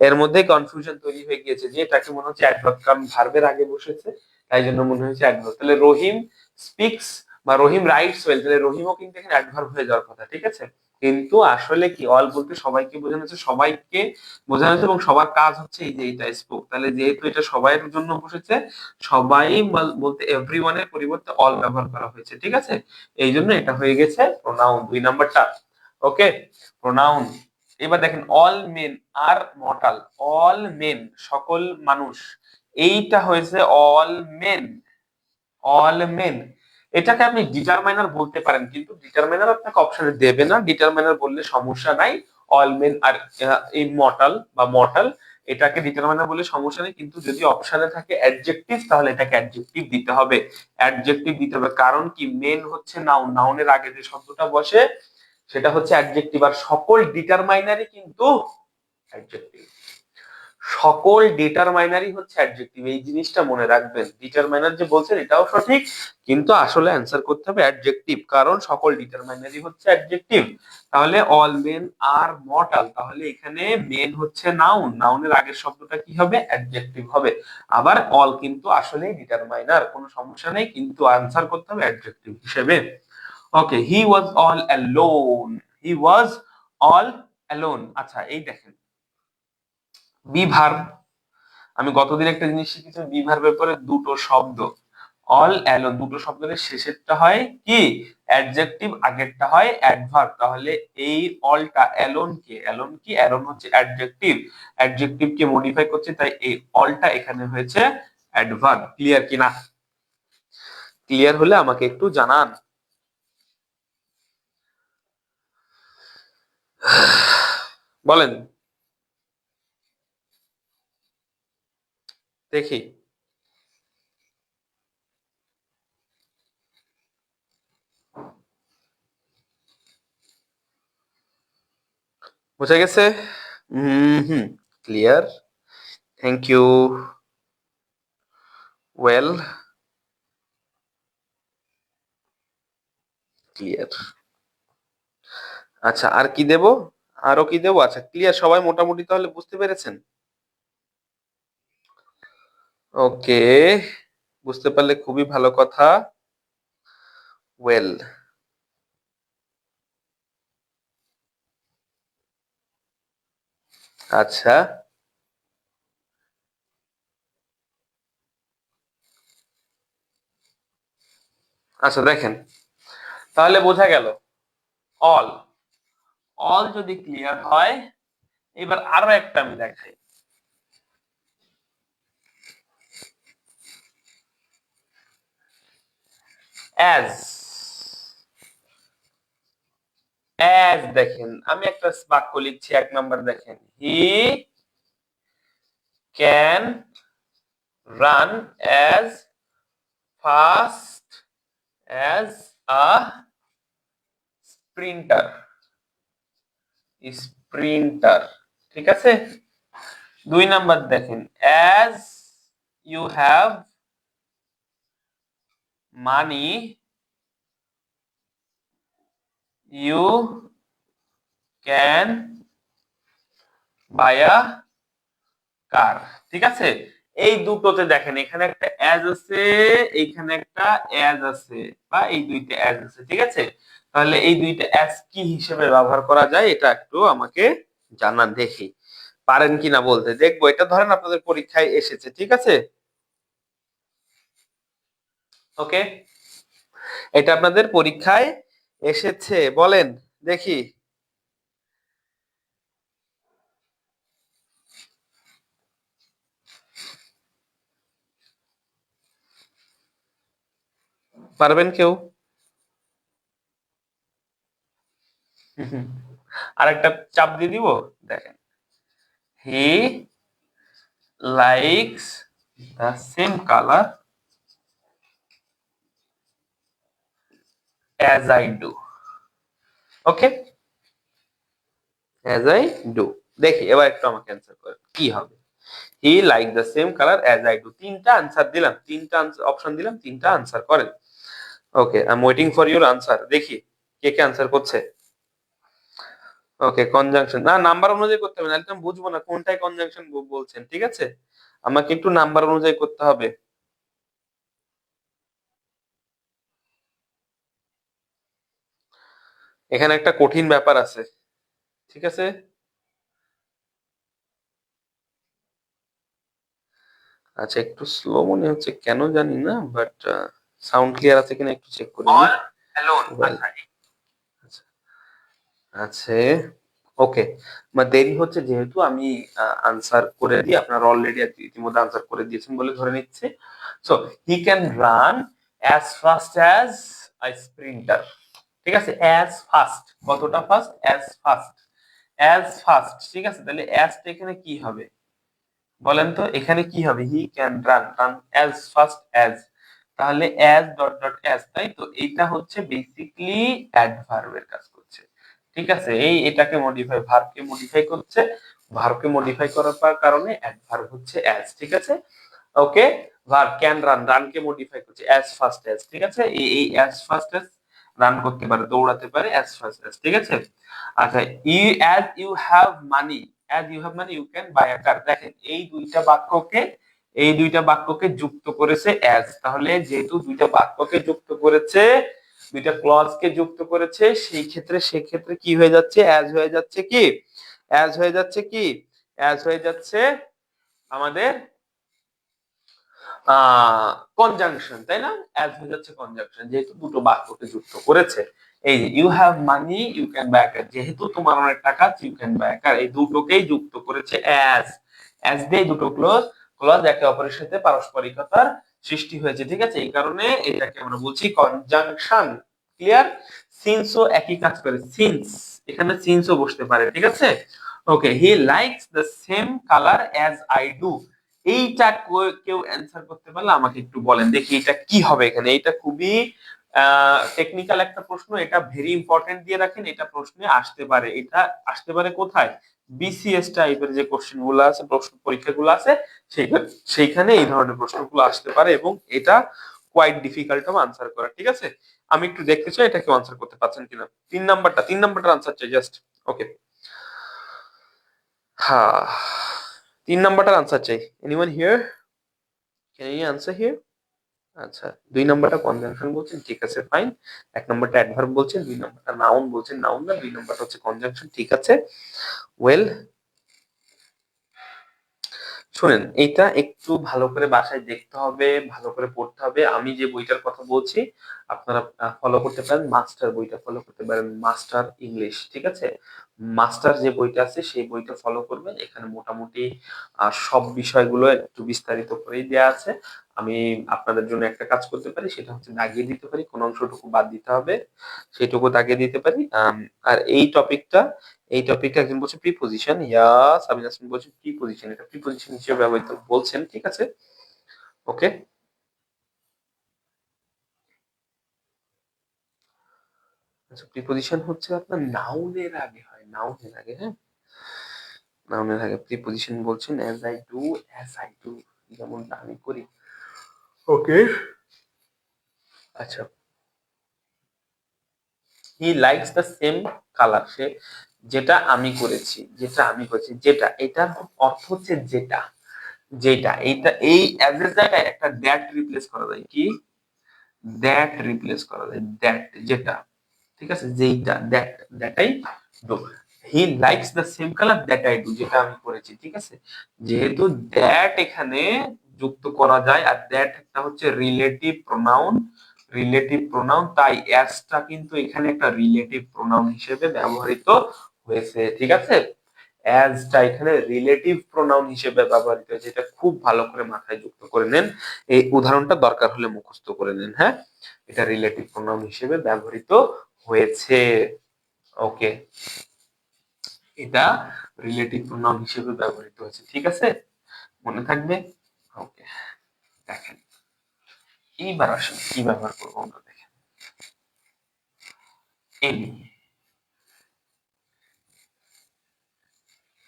এর মধ্যে কনফিউশন তৈরি হয়ে গিয়েছে যে এটাকে মনে হচ্ছে অ্যাডভার্ব, কারণ ভার্বের আগে বসেছে, তাই জন্য মনে হয়েছে অ্যাডভার্ব। তাহলে রহিম স্পিক্স বা রহিম রাইটস ওয়েল, তাহলে রহিমও কিন্তু এখানে অ্যাডভার্ব হয়ে যাওয়ার কথা, ঠিক আছে। কিন্তু আসলে কি, অল বলতে সবাইকে বোঝানো হচ্ছে, সবাইকে বোঝানো হচ্ছে, এবং সবার কাজ হচ্ছে এই যে এটা স্পোক, তাহলে যেহেতু এটা সবাইয়ের জন্য বসেছে, সবাই বলতে এভরিওয়ানের পরিবর্তে অল ব্যবহার করা হয়েছে, ঠিক আছে। এই জন্য এটা হয়ে গেছে প্রোনাউন, 2 নাম্বারটা। ওকে, প্রোনাউন। এবার দেখেন, অল মেন আর মর্টাল, অল মেন সকল মানুষ, এইটা হয়েছে অল মেন, অল মেন। এটাকে আপনি ডিটারমাইনার বলতে পারেন, কিন্তু ডিটারমাইনার আপনাকে অপশনে দেবে না, ডিটারমাইনার বললে সমস্যা নাই। অল মেন আর এই মর্টাল বা মর্টাল, এটাকে ডিটারমাইনার বললে সমস্যা নেই, কিন্তু যদি অপশনে থাকে অ্যাডজেক্টিভ, তাহলে এটাকে অ্যাডজেক্টিভ দিতে হবে, অ্যাডজেক্টিভ দিতে হবে। কারণ কি, মেন হচ্ছে নাউন, নাউনের আগে যে শব্দটা বসে সেটা হচ্ছে অ্যাডজেক্টিভ, আর সকল ডিটারমাইনারই কিন্তু অ্যাডজেক্টিভ, সকল ডিটারমাইনারই হচ্ছে অ্যাডজেক্টিভ, এই জিনিসটা মনে রাখবেন। ডিটারমাইনার যে বলছেন এটাও সঠিক, কিন্তু আসলে অ্যান্সার করতে হবে অ্যাডজেক্টিভ, কারণ সকল ডিটারমাইনারই হচ্ছে অ্যাডজেক্টিভ। তাহলে অল মেন আর মর্টাল, তাহলে এখানে মেন হচ্ছে নাউন, নাউনের আগের শব্দটা কি হবে? অ্যাডজেক্টিভ হবে। আবার অল কিন্তু আসলে ডিটারমাইনার, কোনো সমস্যা নেই, কিন্তু আনসার করতে হবে অ্যাডজেক্টিভ হিসেবে। Okay, he was all alone, he was all alone. আচ্ছা এই দেখেন বি ভার্ব, আমি গতদিন একটা জিনিস শিখেছি বি ভার্বের পরে দুটো শব্দ, অল অ্যালোন, দুটো শব্দের শেষেরটা হয় কি অ্যাডজেক্টিভ, আগেরটা হয় অ্যাডভার্ব। তাহলে এই অলটা অ্যালোন কে, অ্যালোন কি, অ্যালোন হচ্ছে অ্যাডজেক্টিভ, অ্যাডজেক্টিভ কে মডিফাই করছে, তাই এই অলটা এখানে হয়েছে অ্যাডভার্ব। ক্লিয়ার কিনা? ক্লিয়ার হলে আমাকে একটু জানান। বলেন দেখি। বোঝা গেছে? হুম, clear, thank you, well, clear. আচ্ছা আর কি দেব, আরো কি দেবো? আচ্ছা ক্লিয়ার, সবাই মোটামুটি তাহলে বুঝতে পেরেছেন? ওকে, বুঝতে পারলে খুবই ভালো কথা। ওয়েল, আচ্ছা আচ্ছা দেখেন, তাহলে বোঝা গেল অল, অল যদি ক্লিয়ার হয়, এবার আরো একটা আমি দেখাই। অ্যাজ, অ্যাজ দেখেন আমি একটা বাক্য লিখছি, এক নাম্বার দেখেন, he can run as fast as a sprinter, sprinter, ঠিক আছে। দুই নাম্বার দেখেন, as you have money you can buy a car, ঠিক আছে। এই দুটোতে দেখেন এখানে একটা অ্যাজ আছে, এইখানে একটা অ্যাজ আছে, বা এই দুইটা অ্যাজ আছে, ঠিক আছে। তাহলে এই দুইটা অ্যাজ কি হিসেবে ব্যবহার করা যায় এটা একটু আমাকে জানান দেখি, পারেন কিনা বলতে, দেখবো। এটা ধরেন আপনাদের পরীক্ষায় এসেছে, ঠিক আছে। ওকে, এটা আপনাদের পরীক্ষায় এসেছে, বলেন দেখি। পারবেন কেউ? আর একটা চাপ দিয়ে দিব, দেখেন, he likes the same colour as I do. Okay, as I do, দেখি এবার একটু আমাকে অ্যান্সার করেন কি হবে। He like the same colour as I do, তিনটা আনসার দিলাম, তিনটা অপশন দিলাম, তিনটা আনসার করেন। Okay, I am waiting for your answer, দেখি কে কে আনসার করছে। ওকে, কনজাংশন না, নাম্বার অনুযায়ী করতে হবে, নাহলে তো আমি বুঝবো না কোনটায় কনজাংশন বলছেন, ঠিক আছে। আমাকে একটু নাম্বার অনুযায়ী করতে হবে। এখানে একটা কঠিন ব্যাপার আছে, ঠিক আছে। আচ্ছা একটু স্লো মনে হচ্ছে, কেন জানি না, বাট সাউন্ড ক্লিয়ার আছে কিনা একটু চেক করে নিই। অল অ্যালোন, আচ্ছা আছে, ওকে। দেরি হচ্ছে যেহেতু আমি আনসার করে দিই, আপনারা অলরেডি ইতিমধ্যে আনসার করে দিয়েছেন বলে ধরে নিচ্ছি। So he can run as fast as a Sprinter, ঠিক আছে। অ্যাজ ফাস্ট, কতটা fast? As fast, as fast, ঠিক আছে। তাহলে অ্যাজটা এখানে কি হবে বলেন তো, এখানে কি হবে? হি can run, run as fast as, তাহলে অ্যাজ ডট ডট অ্যাজ, তাই তো। এইটা হচ্ছে বেসিকলি অ্যাডভার্বের কাজ করছে, ঠিক আছে। এই এটাকে মডিফাই, ভার্বকে মডিফাই করছে, ভার্বকে মডিফাই করার কারণে অ্যাডভার্ব হচ্ছে অ্যাজ, ঠিক আছে। ওকে, ভার্ব ক্যান রান, রানকে মডিফাই করছে অ্যাজ ফাস্ট অ্যাজ, ঠিক আছে। এই অ্যাজ ফাস্ট অ্যাজ রান করতে পারে, দৌড়াতে পারে অ্যাজ ফাস্ট অ্যাজ, ঠিক আছে। আচ্ছা, you as you have money, as you have money you can buy a car. দেখেন এই দুইটা বাক্যকে যুক্ত করেছে অ্যাজ। তাহলে যেহেতু দুইটা বাক্যকে যুক্ত করেছে, দুইটা ক্লজকে যুক্ত করেছে, সেক্ষেত্রে কি হয়ে যাচ্ছে, অ্যাজ হয়ে যাচ্ছে কি, অ্যাজ হয়ে যাচ্ছে কি, অ্যাজ হয়ে যাচ্ছে আমাদের কনজাংশন, তাই না? অ্যাজ হয়ে যাচ্ছে কনজাংশন, যেহেতু দুটো বাক্যকে যুক্ত করেছে। এই যে you have money you can buy car, যেহেতু তোমার অনেক টাকা ইউ ক্যান বাই কার, এই দুটোকেই যুক্ত করেছে অ্যাজ। অ্যাজ দিয়ে দুটো ক্লজ ক্লজ একে অপরের সাথে পারস্পরিকতার সৃষ্টি হয়েছে, ঠিক আছে। এই কারণে এটাকে আমরা বলছি কনজাংশন। ক্লিয়ার? সিন্সও একই কাজ করে, সিন্স, এখানে সিন্সও বসতে পারে, ঠিক আছে। Okay, he likes the same colour as I do. এইটা কেউ অ্যান্সার করতে পারলে আমাকে একটু বলেন দেখি, এটা কি হবে এখানে। এটা খুবই টেকনিক্যাল একটা প্রশ্ন, এটা ভেরি ইম্পর্টেন্ট দিয়ে রাখেন, এটা প্রশ্নে আসতে পারে। এটা আসতে পারে কোথায়, বিসিএস টাইপের যে কোশ্চেন গুলো আছে, প্রশ্ন পরীক্ষাগুলো আছে, সেইখানে এই ধরনের প্রশ্নগুলো আসতে পারে, এবং এটা কোয়াইট ডিফিকাল্ট আনসার করা, ঠিক আছে। আমি একটু দেখতে চাই এটা কেউ আনসার করতে পারছেন কিনা। 3 নাম্বারটা আনসার চাই জাস্ট। ওকে, হ্যাঁ, 3 নাম্বারটার আনসার চাই। Anyone here, can you answer here? আচ্ছা, 2 নাম্বারটা কনজাংশন বলছেন, ঠিক আছে, ফাইন। 1 নাম্বারটা অ্যাডভার্ব বলছেন, 2 নাম্বারটা নাউন বলছেন, নাউন না, 2 নাম্বারটা হচ্ছে কনজাংশন, ঠিক আছে। ওয়েল, শুনেন, এটা একটু ভালো করে বাসায় দেখতে হবে, ভালো করে পড়তে হবে। আমি যে বইটার কথা বলছি আপনারা ফলো করতে পারেন, মাস্টার বইটা ফলো করতে পারেন, মাস্টার ইংলিশ, ঠিক আছে। মাস্টার যে বইটা আছে সেই বইটা ফলো করবেন। এখানে মোটামুটি সব বিষয়গুলো একটু বিস্তারিত করেই দেয়া আছে। আমি আপনাদের জন্য একটা কাজ করতে পারি, সেটা হচ্ছে দাগিয়ে দিতে পারি, কোন অংশটুকু বাদ দিতে হবে সেটুকু দাগিয়ে দিতে পারি। আর এই টপিকটা একজন বলছে প্রিপোজিশন, ইয়া সাবিনা ইয়াসমিন বলছে প্রিপোজিশন, এটা প্রিপোজিশন হিসেবে ব্যবহৃত বলছেন, ঠিক আছে। ওকে, আচ্ছা, প্রিপোজিশন হচ্ছে আপনার নাউনের আগে হয়, নাউনের আগে, হ্যাঁ, নাউনের আগে প্রিপোজিশন বলছেন। অ্যাজ আই ডু, যেমনটা আমি করি। ওকে, আচ্ছা, he likes the same colour, সে যেটা আমি করেছি, যেটা, এটার অর্থ হচ্ছে যেটা, যেটা, এইটা, এই অ্যাজ এর জায়গায় একটা দ্যাট রিপ্লেস করা যায়, কি, দ্যাট রিপ্লেস করা যায়, দ্যাট, যেটা, ঠিক আছে, যেইটা, দ্যাটাই do. He likes the same colour that I do, যেটা আমি করেছি, ঠিক আছে। যেহেতু দ্যাট এখানে যুক্ত করা যায়, আর দ্যাট একটা হচ্ছে রিলেটিভ প্রোনাউন, তাই অ্যাসটা কিন্তু এখানে একটা রিলেটিভ প্রোনাউন হিসেবে ব্যবহৃত হয়েছে, ঠিক আছে। অ্যাজটা এখানে রিলেটিভ প্রোনাউন হিসেবে ব্যবহৃত হয়েছে, এটা খুব ভালো করে মাথায় যুক্ত করে নেন। এই উদাহরণটা দরকার হলে মুখস্থ করে নেন, হ্যাঁ। এটা রিলেটিভ প্রোনাউন হিসেবে ব্যবহৃত হয়েছে। ওকে, এটা রিলেটিভ প্রোনাউন হিসেবে ব্যবহৃত হয়েছে, ঠিক আছে, মনে থাকবে। ওকে, দেখেন এইবার আসলে কি ব্যবহার করবো আমরা, দেখেন এনি।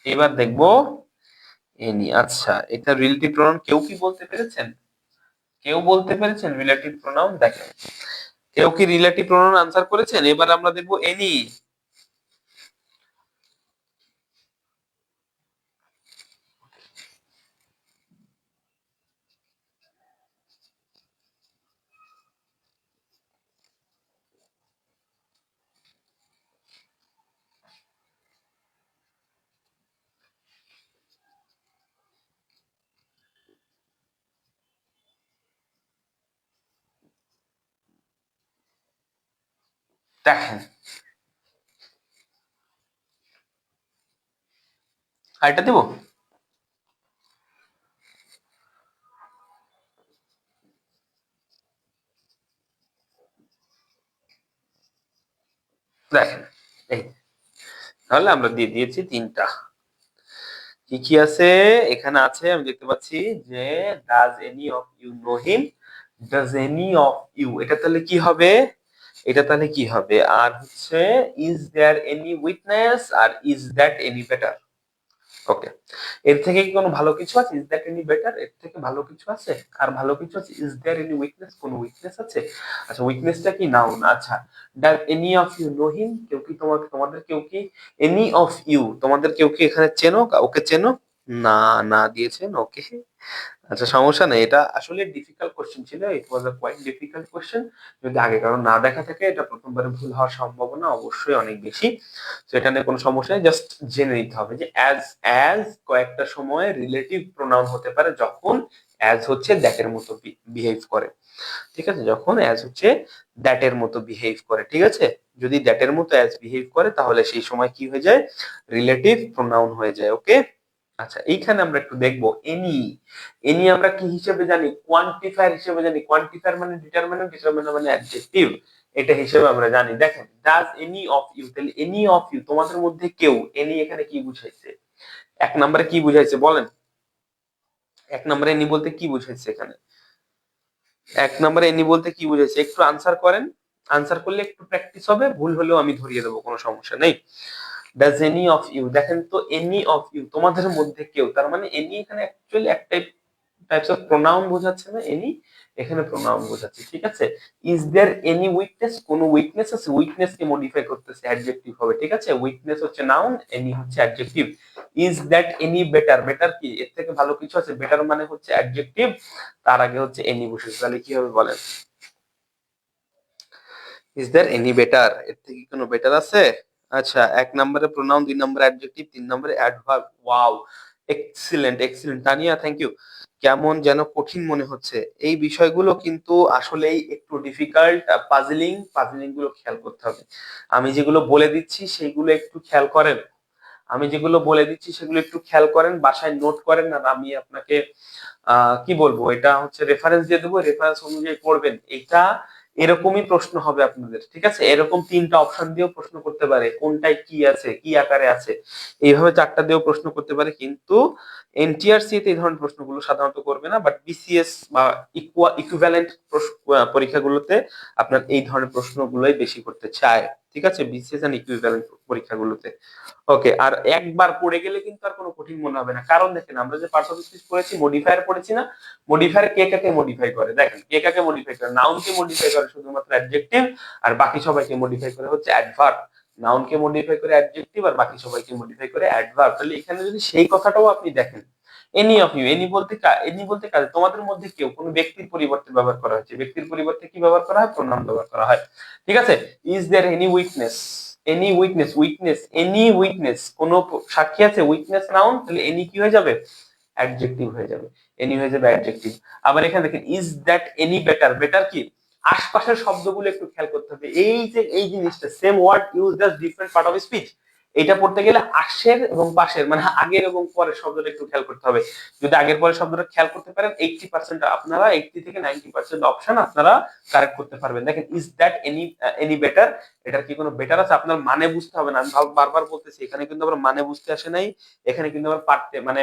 এবার দেখবো এনি। আচ্ছা, এটা রিলেটিভ প্রোনাউন, কেউ কি বলতে পেরেছেন, কেউ বলতে পেরেছেন রিলেটিভ প্রোনাউন? দেখেন, কেউ কি রিলেটিভ প্রোনাউন আনসার করেছেন? এবার আমরা দেখবো এনি। দেখেন, আরেকটা দেবো। দেখেন, এই, তাহলে আমরা দিয়ে দিয়েছি 3টা। কি কি আছে এখানে? আছে, আমি দেখতে পাচ্ছি যে does any of you know him, does any of you, এটা তাহলে কি হবে, এটা তাহলে কি হবে? আর হচ্ছে ইজ দেয়ার এনি উইটনেস, আর is that any better. Okay, এর থেকে কি কোনো ভালো কিছু আছে? Is that any better? এর থেকে ভালো কিছু আছে? আর ভালো কিছু আছে? Is there any weakness? কোন উইকনেস আছে? আচ্ছা, উইকনেসটা কি? নাউন। আচ্ছা, does any of you know him? কেউ কি তোমাদের কেউ কি, এনি অফ ইউ তোমাদের কেউ কি এখানে চেনো, ওকে চেনো? না, না দিয়েছেন, ওকে। আচ্ছা, সমস্যা নেই, এটা আসলে ডিফিকাল্ট কোশ্চেন ছিল, ইট ওয়াজ আ কোয়াইট ডিফিকাল্ট কোশ্চেন। যদি আগে কারো না দেখা থাকে, এটা প্রথমবারে ভুল হওয়ার সম্ভাবনা অবশ্যই অনেক বেশি। তো এটা নিয়ে কোনো সমস্যা নেই, জাস্ট জেনে নিতে হবে যে অ্যাজ, অ্যাজ কয়েকটা সময়ে রিলেটিভ প্রোনাউন হতে পারে যখন অ্যাজ হচ্ছে দ্যাট এর মতো বিহেভ করে। ঠিক আছে, যখন অ্যাজ হচ্ছে দ্যাট এর মতো বিহেভ করে, ঠিক আছে। যদি দ্যাট এর মতো অ্যাজ বিহেভ করে তাহলে সেই সময় কি হয়ে যায়? রিলেটিভ প্রোনাউন হয়ে যায়, ওকে। আচ্ছা, এইখানে আমরা একটু দেখবো এনি। এনি আমরা কি হিসেবে জানি? কোয়ান্টিফায়ার হিসেবে জানি। কোয়ান্টিফায়ার মানে ডিটারমিনেন্ট, ডিটারমিনেন্ট মানে অ্যাডজেক্টিভ, এটা হিসেবে আমরা জানি। দেখেন, ডাজ এনি অফ ইউ, তাহলে এনি অফ ইউ তোমাদের মধ্যে কেউ, এনি এখানে কি বুঝাইছে? এক নম্বরে কি বুঝাইছে বলেন? এক নম্বরে এনি বলতে কি বুঝাইছে এখানে? এক নম্বরে এনি বলতে কি বুঝাইছে? একটু আনসার করেন, আনসার করলে একটু প্র্যাকটিস হবে, ভুল হলেও আমি ধরিয়ে দেবো, কোনো সমস্যা নেই। ডাজ এনি অফ ইউ, দেখেন তো, এনি অফ ইউ তোমাদের মধ্যে কেউ, তার মানে এনি এখানে অ্যাকচুয়ালি এক টাইপস অফ প্রোনাউন বোঝাচ্ছে না? এনি এখানে প্রোনাউন বোঝাচ্ছে, ঠিক আছে। ইজ দেয়ার এনি উইকনেস, কোন উইকনেস আছে? উইকনেস কে মডিফাই করতেছে, অ্যাডজেক্টিভ হবে, ঠিক আছে। উইকনেস হচ্ছে নাউন, এনি হচ্ছে adjective. Is that any better, better কি? এর থেকে ভালো কিছু আছে? বেটার মানে হচ্ছে অ্যাডজেক্টিভ, তার আগে হচ্ছে এনি বসেছে, তাহলে কি হবে বলেন? ইজ দেয়ার এনি বেটার, এর থেকে কোনো বেটার আছে? আচ্ছা, এক নম্বরে প্রোনাউন, দুই নম্বরে অ্যাডজেক্টিভ, তিন নম্বরে adverb. Wow, excellent, excellent Tania, thank you. কেমন যেন কঠিন মনে হচ্ছে, এই বিষয়গুলো কিন্তু আসলেই একটু ডিফিকাল্ট, পাজলিং, পাজলিং গুলো খেয়াল করতে হবে। আমি যেগুলো বলে দিচ্ছি সেইগুলো একটু খেয়াল করেন, আমি যেগুলো বলে দিচ্ছি সেগুলো একটু খেয়াল করেন, বাসায় নোট করেন, আর আমি আপনাকে কি বলবো, এটা হচ্ছে রেফারেন্স দিয়ে দেবো, রেফারেন্স অনুযায়ী পড়বেন। এটা এরকমই প্রশ্ন হবে আপনাদের, ঠিক আছে। এরকম তিনটা অপশন দিয়েও প্রশ্ন করতে পারে, কোনটায় কি আছে, কি আকারে আছে, এইভাবে চারটা দিয়েও প্রশ্ন করতে পারে। কিন্তু এনটিআরসি তে এই ধরনের প্রশ্নগুলো সাধারণত করবে না, বাট বিসিএস বা ইকুইভ্যালেন্ট পরীক্ষাগুলোতে আপনার এই ধরনের প্রশ্নগুলোই বেশি করতে চায়, ঠিক আছে, বিসিএস এন্ড ইকুইভ্যালেন্ট পরীক্ষাগুলোতে। ওকে, আর একবার পড়ে গেলে কিন্তু আর কোনো কঠিন মনে হবে না, কারণ দেখেন আমরা যে পার্টস অফ স্পিচ পড়েছি, মডিফায়ার পড়েছি না? মডিফায়ার কে কাকে মডিফাই করে? দেখেন, কে কাকে মডিফাই করে? নাউন কে মডিফাই করে শুধুমাত্র অ্যাডজেক্টিভ, আর বাকি সবাইকে মডিফাই করে হচ্ছে অ্যাডভার্ব। নাউন কে মডিফাই করে অ্যাডজেক্টিভ, আর বাকি সবাইকে মডিফাই করে অ্যাডভার্ব। তাহলে এখানে যদি সেই কথাটাও আপনি দেখেন, এনি অফ ইউ, এনি বলতে এনি বলতে কাজ, তোমাদের মধ্যে কেউ, কোনো ব্যক্তির পরিবর্তে ব্যবহার করা হয়েছে। ব্যক্তির পরিবর্তে কি ব্যবহার করা হয়? প্রোনাউন ব্যবহার করা হয়, ঠিক আছে। Is there any weakness, any weakness, weakness, any weakness, কোন সাক্ষী আছে? উইকনেস নাউন, তাহলে এনি কি হয়ে যাবে? অ্যাডজেক্টিভ হয়ে যাবে, এনি হয়ে যাবে অ্যাডজেক্টিভ। আবার এখানে দেখেন, is that any better, better কি? আশপাশের শব্দগুলো একটু খেয়াল করতে হবে, এই যে এই জিনিসটা, same word use the different part of speech, এটা পড়তে গেলে আশের এবং পাশের মানে আগের এবং পরের শব্দটা একটু খেয়াল করতে হবে। যদি আগের পরের শব্দটা খেয়াল করতে পারেন, 80% আপনারা, 80 থেকে 90% অপশন আপনারা কারেক্ট করতে পারবেন। দেখেন, is that any, any better, এটার কি কোনো বেটার আছে? আপনার মানে বুঝতে হবে না, আমি বারবার বলতেছি, এখানে কিন্তু আবার মানে বুঝতে আসে নাই, এখানে কিন্তু আবার পারতে মানে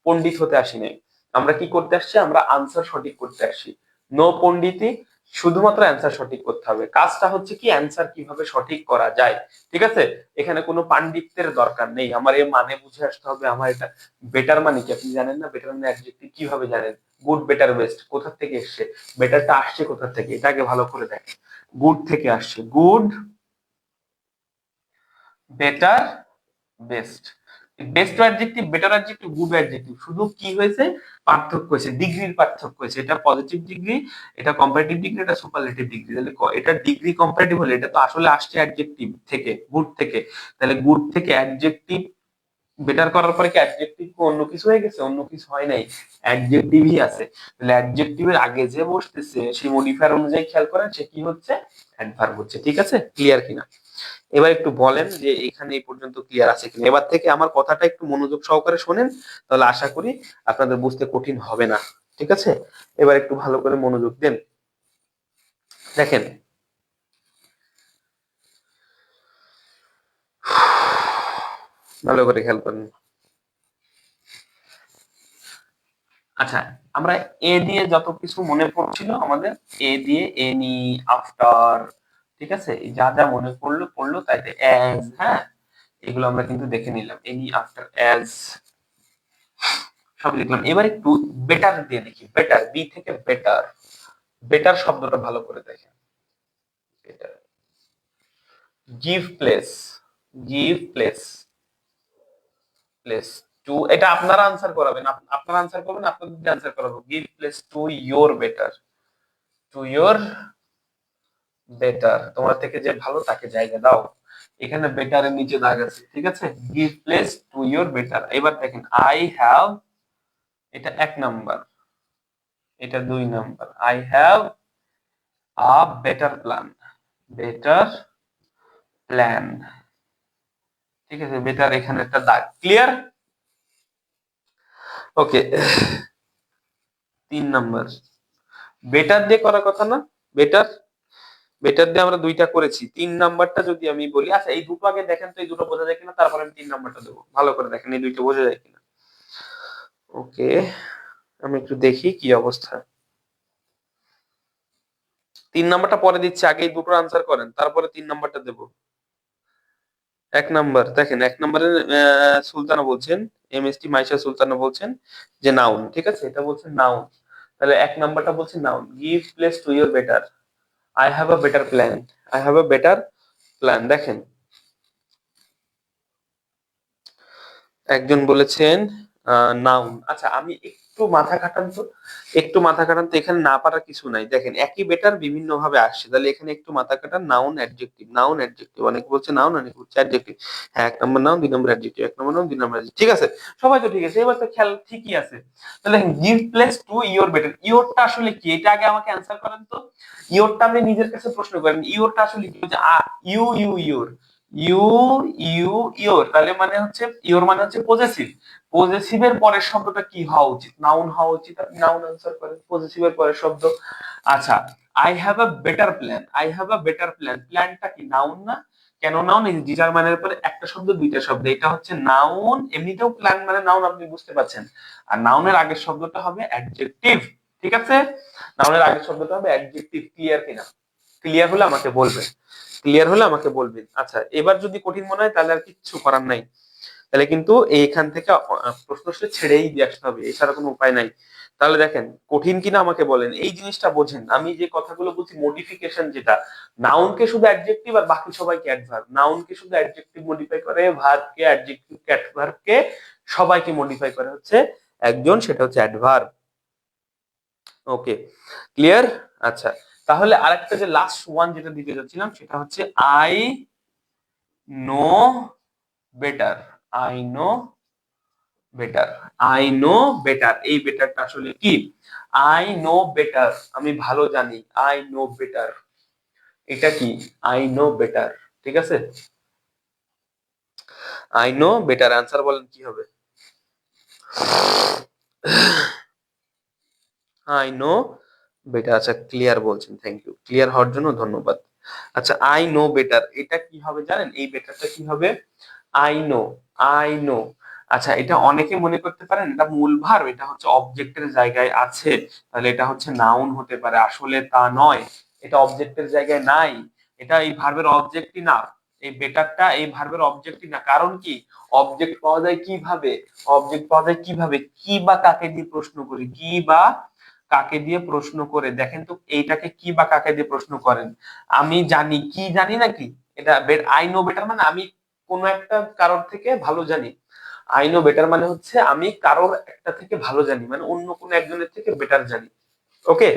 পণ্ডিত হতে আসি নাই। আমরা কি করতে আসছি? আমরা আনসার সঠিক করতে আসছি, নো পণ্ডিতি, শুধুমাত্র অ্যান্সার সঠিক করতে হবে। কাজটা হচ্ছে কি, অ্যান্সার কিভাবে সঠিক করা যায়, ঠিক আছে। এখানে কোনো পাণ্ডিত্যের দরকার নেই, আমার এই মানে বুঝে আসতে হবে। আমার এটা বেটার মানে কি আপনি জানেন না? বেটার মানে অ্যাডজেক্টিভ কিভাবে জানেন? গুড, বেটার, বেস্ট কোথা থেকে এসছে? বেটারটা আসছে কোথা থেকে? এটাকে ভালো করে দেখেন, গুড থেকে আসছে, good, better, best. Best adjective, better adjective, good adjective, শুধু কি হয়েছে? পার্থক্য হয়েছে, ডিগ্রির পার্থক্য হয়েছে। এটা পজিটিভ ডিগ্রি, এটা কম্পারেটিভ ডিগ্রি, এটা সুপারলেটিভ ডিগ্রি। তাহলে এটা ডিগ্রি কম্পারেটিভ হলে এটা তো আসলে আসছে অ্যাডজেক্টিভ থেকে, গুড থেকে। তাহলে গুড থেকে অ্যাডজেক্টিভ বেটার করার পরে কি অ্যাডজেক্টিভ অন্য কিছু হয়ে গেছে? অন্য কিছু হয় নাই, অ্যাডজেক্টিভই আছে। তাহলে অ্যাডজেক্টিভের আগে যে বসতেছে সেই মডিফায়ার অনুযায়ী খেয়াল করেন সে কি হচ্ছে? অ্যাডভার্ব হচ্ছে, ঠিক আছে। ক্লিয়ার কিনা? এবার একটু বলেন যে এখানে এই পর্যন্ত ক্লিয়ার আছে কিনা। এবার থেকে আমার কথাটা একটু মনোযোগ সহকারে শোনেন, তাহলে আশা করি আপনাদের বুঝতে কঠিন হবে না, ঠিক আছে। এবার একটু ভালো করে মনোযোগ দেন, দেখেন, ভালো করে খেয়াল করেন। আচ্ছা, আমরা এ দিয়ে যত কিছু মনে পড়ছিল আমাদের, এ দিয়ে এনি, আফটার, ঠিক আছে, এই যা যা মনে পড়লো পড়লো, তাই অ্যাজ, হ্যাঁ, এগুলো আমরা কিন্তু দেখে নিলাম, এনি, আফটার, অ্যাজ, সব লিখলাম। এবার একটু বেটার দিয়ে দেখি, বেটার, বি থেকে বেটার, বেটার শব্দটা ভালো করে দেখেন। Better, give place, give place, place to, এটা আপনারা আনসার করাবেন, আপনারা আনসার করবেন, আপনাদের আনসার করাবো। Give place to your better, two your better, তোমার থেকে যে ভালো তাকে জায়গা দাও। এখানে বেটারের নিচে দাগ আছে, ঠিক আছে। Give place to your better. এবার দেখেন আই হ্যাভ, এটা 1 নাম্বার, এটা 2 number. I have a better plan, better plan, ঠিক আছে। বেটার এখানে একটা দাগ, ক্লিয়ার? ওকে। 3 নাম্বার, বেটার দিয়ে করার কথা না? বেটার, বেটার দিয়ে আমরা 2টা করেছি। 3 নাম্বারটা যদি আমি বলি, আচ্ছা এই দুটো আগে দেখেন তো, এই দুটো বোঝা যায় কিনা, তারপর আমি 3 নাম্বারটা দেবো। ভালো করে দেখেন এই দুইটা বোঝা যায় কিনা। ওকে, আমি একটু দেখি কি অবস্থা। 3 নাম্বারটা পরে দিচ্ছি, আগে এই দুটো আনসার করেন, তারপরে 3 নাম্বারটা দেবো। 1 নাম্বার দেখেন, 1 নাম্বারে সুলতানা বলছেন, MST মাইশা সুলতানা বলছেন যে নাউন, ঠিক আছে, এটা বলছেন নাউন। তাহলে 1 নাম্বারটা বলছে noun, give place to your better, I have a better plan, I have a better plan. দেখেন একজন বলেছেন নাউন। আচ্ছা আমি একটু মাথা খাটান তো, একটু মাথা খাটান তো, এখানে না পারার কিছু নাই। দেখেন একই বেটার বিভিন্ন ভাবে আসছে, তাহলে এখানে একটু মাথা কাটান। নাউন অ্যাডজেক্টিভ, নাউন অ্যাডজেক্টিভ, অনেকে বলছে নাউন, অনেকে বলছে অ্যাডজেক্টিভ। হ্যাঁ, 1 number noun, 2 number adjective, 1 number noun, 2 number adjective, ঠিক আছে। সবাই তো ঠিক আছে, এবার তো খেয়াল ঠিকই আছে। তাহলে দেখেন give place to your better, ইয়োরটা আসলে কি, এটা আগে আমাকে অ্যান্সার করেন তো। ইয়োরটা আপনি নিজের কাছে প্রশ্ন করেন, ইয়োরটা আসলে কি হচ্ছে? You you your, you you your, তাহলে মানে হচ্ছে ইয়োর মানে হচ্ছে পজেসিভ। পজেসিভের পরের শব্দটা কি হওয়া উচিত? নাউন হওয়া উচিত। আপনি নাউন আনসার করেন, পজেসিভের পরের শব্দ। আচ্ছা, I have a better plan, I have a better plan, প্ল্যানটা কি নাউন না? কেন নাউন? এই ডিটারমাইনের পরে একটা শব্দ, 2টা শব্দ, এটা হচ্ছে নাউন। এমনিতেও প্ল্যান মানে নাউন, আপনি বুঝতে পারছেন। আর নাউনের আগের শব্দটা হবে অ্যাডজেক্টিভ, ঠিক আছে। নাউনের আগের শব্দটা হবে অ্যাডজেক্টিভ। ক্লিয়ার কিনা? ক্লিয়ার হলে আমাকে বলবেন, ক্লিয়ার হলে আমাকে বলবেন। আচ্ছা এবার যদি কঠিন মনে হয় তাহলে আর কিচ্ছু করার নাই, তাহলে কিন্তু এইখান থেকে প্রশ্ন আসলে ছেড়েই দিয়ে আসতে হবে, এছাড়া কোনো উপায় নাই। তাহলে দেখেন কঠিন কিনা আমাকে বলেন, এই জিনিসটা বোঝেন। আমি যে কথাগুলো বলছি মডিফিকেশন, যেটা নাউনকে শুধু অ্যাডজেক্টিভ আর বাকি সবাইকে অ্যাডভার্ব, নাউনকে শুধু অ্যাডজেক্টিভ মডিফাই করে, ভার্বকে অ্যাডজেক্টিভ, অ্যাডভার্বকে সবাইকে মডিফাই করে হচ্ছে একজন, সেটা হচ্ছে অ্যাডভার্ব। ওকে, ক্লিয়ার? আচ্ছা, তাহলে আরেকটা যে লাস্ট ওয়ান যেটা দিতে যাচ্ছিলাম সেটা হচ্ছে I know better, I know better, I know better, এই বেটারটা আসলে কি? আই নো বেটার, আমি ভালো জানি, আই নো বেটার, এটা কি? আই নো বেটার, ঠিক আছে। আই নো বেটার, আনসার বলেন কি হবে? I know better. আচ্ছা ক্লিয়ার বলছেন, থ্যাংক ইউ, ক্লিয়ার হওয়ার জন্য ধন্যবাদ। আচ্ছা আই নো বেটার, এটা কি হবে জানেন? এই বেটারটা কি হবে? I know, I know. আচ্ছা এটা অনেকে মনে করতে পারেন এটা মূল ভার্ব, এটা হচ্ছে অবজেক্টের জায়গায় আছে, তাহলে এটা হচ্ছে নাউন হতে পারে। আসলে তা নয়, এটা অবজেক্টের জায়গায় নাই, এটা এই ভার্বের অবজেক্টই না। এই বেটারটা এই ভার্বের অবজেক্টই না। কারণ কি? অবজেক্ট পাওয়া যায় কিভাবে? অবজেক্ট পাওয়া যায় কিভাবে? কি বা কাকে দিয়ে প্রশ্ন করি, কি বা কাকে দিয়ে প্রশ্ন করে দেখেন তো, এইটাকে কি বা কাকে দিয়ে প্রশ্ন করেন? আমি জানি, কি জানি নাকি? এটা আই নো বেটার মানে আমি কোন একটা কারোর থেকে ভালো জানি। আই নো বেটার মানে হচ্ছে আমি কারোর একটা থেকে ভালো জানি, মানে অন্য কোন একজনের থেকে বেটার জানি। ওকে,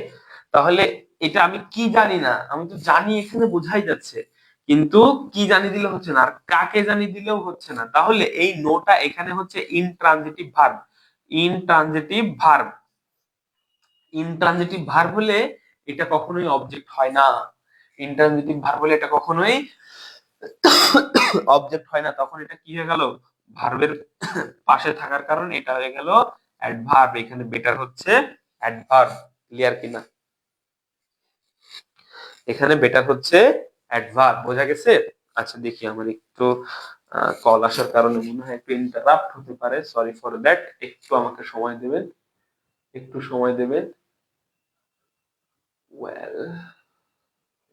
তাহলে এটা আমি কি জানি না, আমি তো জানি এখানে বোঝাই যাচ্ছে, কিন্তু কি জানি দিলে হচ্ছে না, আর কাকে জানি দিলেও হচ্ছে না। তাহলে এই নোটা এখানে হচ্ছে intransitive verb, intransitive verb. Intransitive verb হলে এটা কখনোই অবজেক্ট হয় না। ইনট্রানজিটিভ ভার্ব হলে এটা কখনোই অবজেক্ট হয় না। তখন এটা কি হয়ে গেল? ভার্বের পাশে থাকার কারণে এটা হয়ে গেল অ্যাডভার্ব। এখানে বেটার হচ্ছে অ্যাডভার্ব। ক্লিয়ার কিনা? এখানে বেটার হচ্ছে অ্যাডভার্ব, বোঝা গেছে? আচ্ছা দেখি আমার একটু কল আসার কারণে মনে হয় একটু ইন্টারাপ্ট হতে পারে, সরি ফর দ্যাট। একটু আমাকে সময় দেবেন, একটু সময় দেবেন। ওয়েল,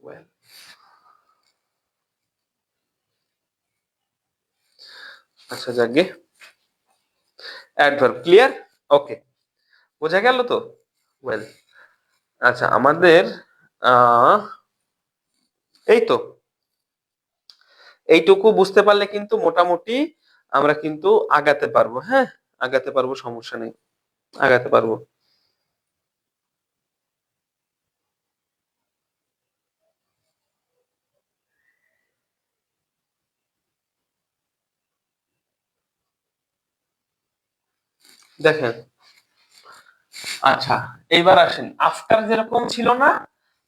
ওয়েল, আচ্ছা যাকে, অ্যাডভার্ব ক্লিয়ার? ওকে, বোঝা গেল তো? ওয়েল, আচ্ছা আমাদের আহ এই তো এইটুকু বুঝতে পারলে কিন্তু মোটামুটি আমরা কিন্তু আগাতে পারবো। হ্যাঁ, আগাতে পারবো, সমস্যা নেই, আগাতে পারবো। দেখেন, আচ্ছা এইবার আসেন, আফটার যেরকম ছিল না,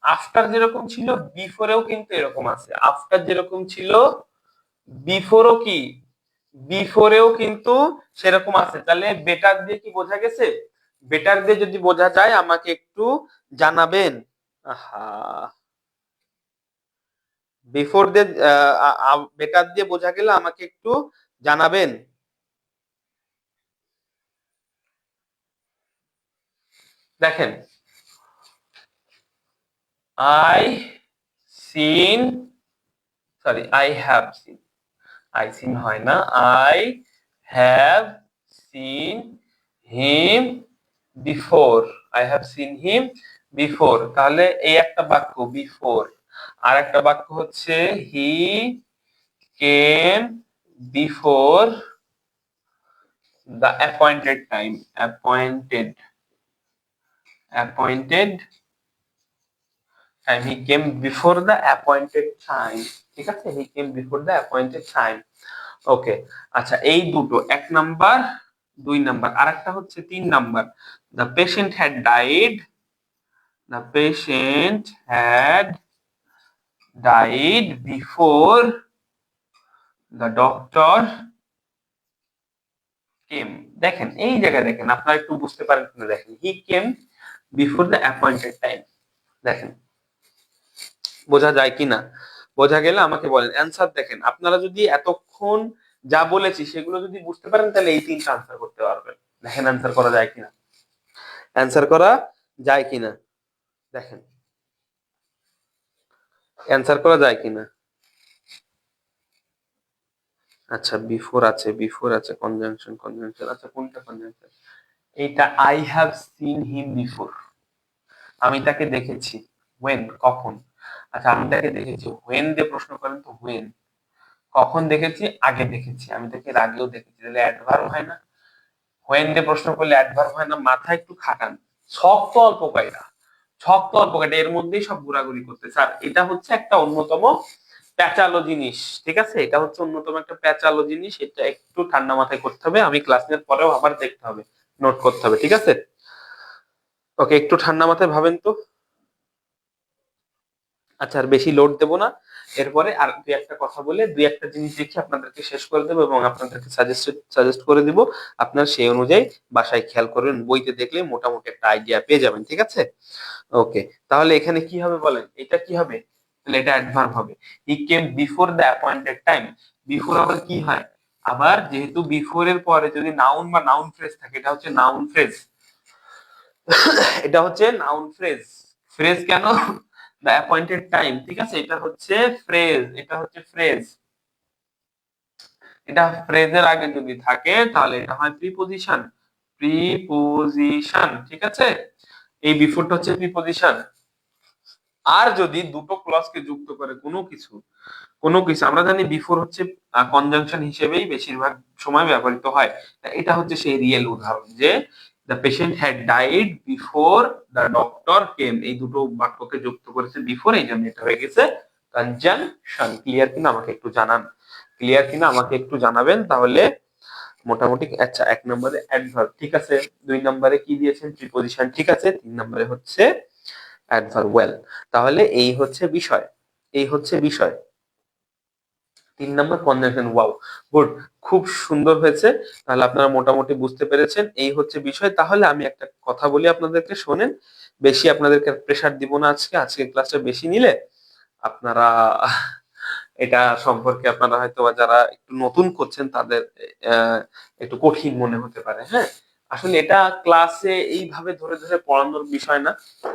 আফটার যেরকম ছিল বিফোরেও কিন্তু এরকম আছে। আফটার যেরকম ছিল বিফোরও কি, বিফোরেও কিন্তু সেরকম আছে। তাহলে বেটার দিয়ে কি বোঝা গেছে? বেটার দিয়ে যদি বোঝা যায় আমাকে একটু জানাবেন। আহা, বিফোর দিয়ে বেটার দিয়ে বোঝা গেলে আমাকে একটু জানাবেন। দেখেন, I seen, sorry I have seen, I seen হয় না, I have seen him before, I have seen him before. তাহলে এই একটা বাক্য বিফোর, আর একটা বাক্য হচ্ছে he came before the appointed time, appointed time, he came before the appointed time. ঠিক আছে, he came before the appointed time. Okay, আচ্ছা এই দুটো, এক নাম্বার, দুই নাম্বার। আর একটা হচ্ছে তিন number, the patient had died, the patient had died before the doctor came. দেখেন এই জায়গায় দেখেন, আপনারা একটু বুঝতে পারেন কিনা দেখেন, হি came before the appointed time. দেখেন বোঝা যায় কিনা? বোঝা গেলে আমাকে বলেন অ্যান্সার। দেখেন আপনারা যদি এতক্ষণ যা বলেছি সেগুলো যদি বুঝতে পারেন তাহলে এই তিনটা আনসার করতে পারবেন। দেখেন অ্যান্সার করা যায় কিনা, অ্যান্সার করা যায় কিনা, দেখেন অ্যান্সার করা যায় কিনা। আচ্ছা বিফোর আছে, বিফোর আছে, কনজাংশন, কনজাংশন, আচ্ছা কোনটা কনজাংশন? এইটা I have seen him before, আমি তাকে দেখেছি। হোয়েন, কখন? আচ্ছা আমি তাকে দেখেছি, হোয়েন দিয়ে প্রশ্ন করেন তো হোয়েন, কখন দেখেছি? আগে দেখেছি, আমি তাকে এর আগেও দেখেছি, তাহলে অ্যাডভার্ব হয় না? হোয়েন দিয়ে প্রশ্ন করলে অ্যাডভার্ব হয় না? মাথা একটু খাটান, ছক তো অল্প কয়টা, ছক তো অল্প কয়টা, এর মধ্যেই সব ঘোরাঘুরি করতে স্যার। এটা হচ্ছে একটা অন্যতম প্যাচালো জিনিস, ঠিক আছে, এটা হচ্ছে অন্যতম একটা প্যাচালো জিনিস, এটা একটু ঠান্ডা মাথায় করতে হবে। আমি ক্লাস নেওয়ার পরেও আবার দেখতে হবে, নোট করতে হবে, ঠিক আছে? ওকে, একটু ঠান্ডা মাথায় ভাবেন তো। আচ্ছা আর বেশি লোড দেবো না, এরপরে আর দুই একটা কথা বলে দুই একটা জিনিস দেখে আপনাদেরকে শেষ করে দেবো এবং আপনাদেরকে সাজেস্ট করে দিব। আপনার সেই অনুযায়ী বাসায় খেয়াল করবেন, বইতে দেখলে মোটামুটি একটা আইডিয়া পেয়ে যাবেন, ঠিক আছে? ওকে, তাহলে এখানে কি হবে বলেন, এটা কি হবে? তাহলে এটা অ্যাডভার্ব হবে। He came before the appointed time. Before আবার কি হয়? আবার যেহেতু বিফোর এর পরে যদি নাউন বা নাউন ফ্রেজ থাকে, এটা হচ্ছে নাউন ফ্রেজ, এটা হচ্ছে নাউন ফ্রেজ। ফ্রেজ কেন? দ্য অ্যাপয়েন্টেড টাইম, ঠিক আছে, এটা হচ্ছে ফ্রেজ, এটা হচ্ছে ফ্রেজ। এটা ফ্রেজের আগে যদি থাকে তাহলে এটা হয় প্রিপোজিশন, প্রিপোজিশন, ঠিক আছে, এই বিফোরটা হচ্ছে প্রিপোজিশন। আর যদি দুটো ক্লজকে যুক্ত করে কোনো কিছু, কোনো কিছু, আমরা জানি বিফোর হচ্ছে কনজাংশন হিসেবেই বেশিরভাগ সময় ব্যবহৃত হয়। তা এটা হচ্ছে সেই রিয়েল উদাহরণ যে the patient had died before the doctor came, এই দুটো বাক্যকে যুক্ত করেছে বিফোর, এই জন্য এটা হয়ে গেছে কনজাংশন। ক্লিয়ার কিনা আমাকে একটু জানান, ক্লিয়ার কিনা আমাকে একটু জানাবেন তাহলে মোটামুটি। আচ্ছা এক নম্বরে অ্যাডভার্ব, ঠিক আছে, দুই নম্বরে কি দিয়েছেন? প্রিপোজিশন, ঠিক আছে, তিন নম্বরে হচ্ছে অ্যাডভার্ব। ওয়েল, তাহলে এই হচ্ছে বিষয়, এই হচ্ছে বিষয়। তিন নম্বর কনজাংশন, ওয়াও, গুড, খুব সুন্দর হয়েছে। তাহলে আপনারা মোটামুটি বুঝতে পেরেছেন, এই হচ্ছে বিষয়। তাহলে আমি একটা কথা বলি আপনাদেরকে, শোনেন। বেশি আপনাদেরকে প্রেসার দিব না আজকে, আজকে ক্লাসটা বেশি নিলে আপনারা এটা সম্পর্কে আপনারা হয়তো বা যারা একটু নতুন করছেন তাদের একটু কঠিন মনে হতে পারে। হ্যাঁ, আসলে এটা ক্লাসে এইভাবে ধরে ধরে পড়ানোর বিষয় না,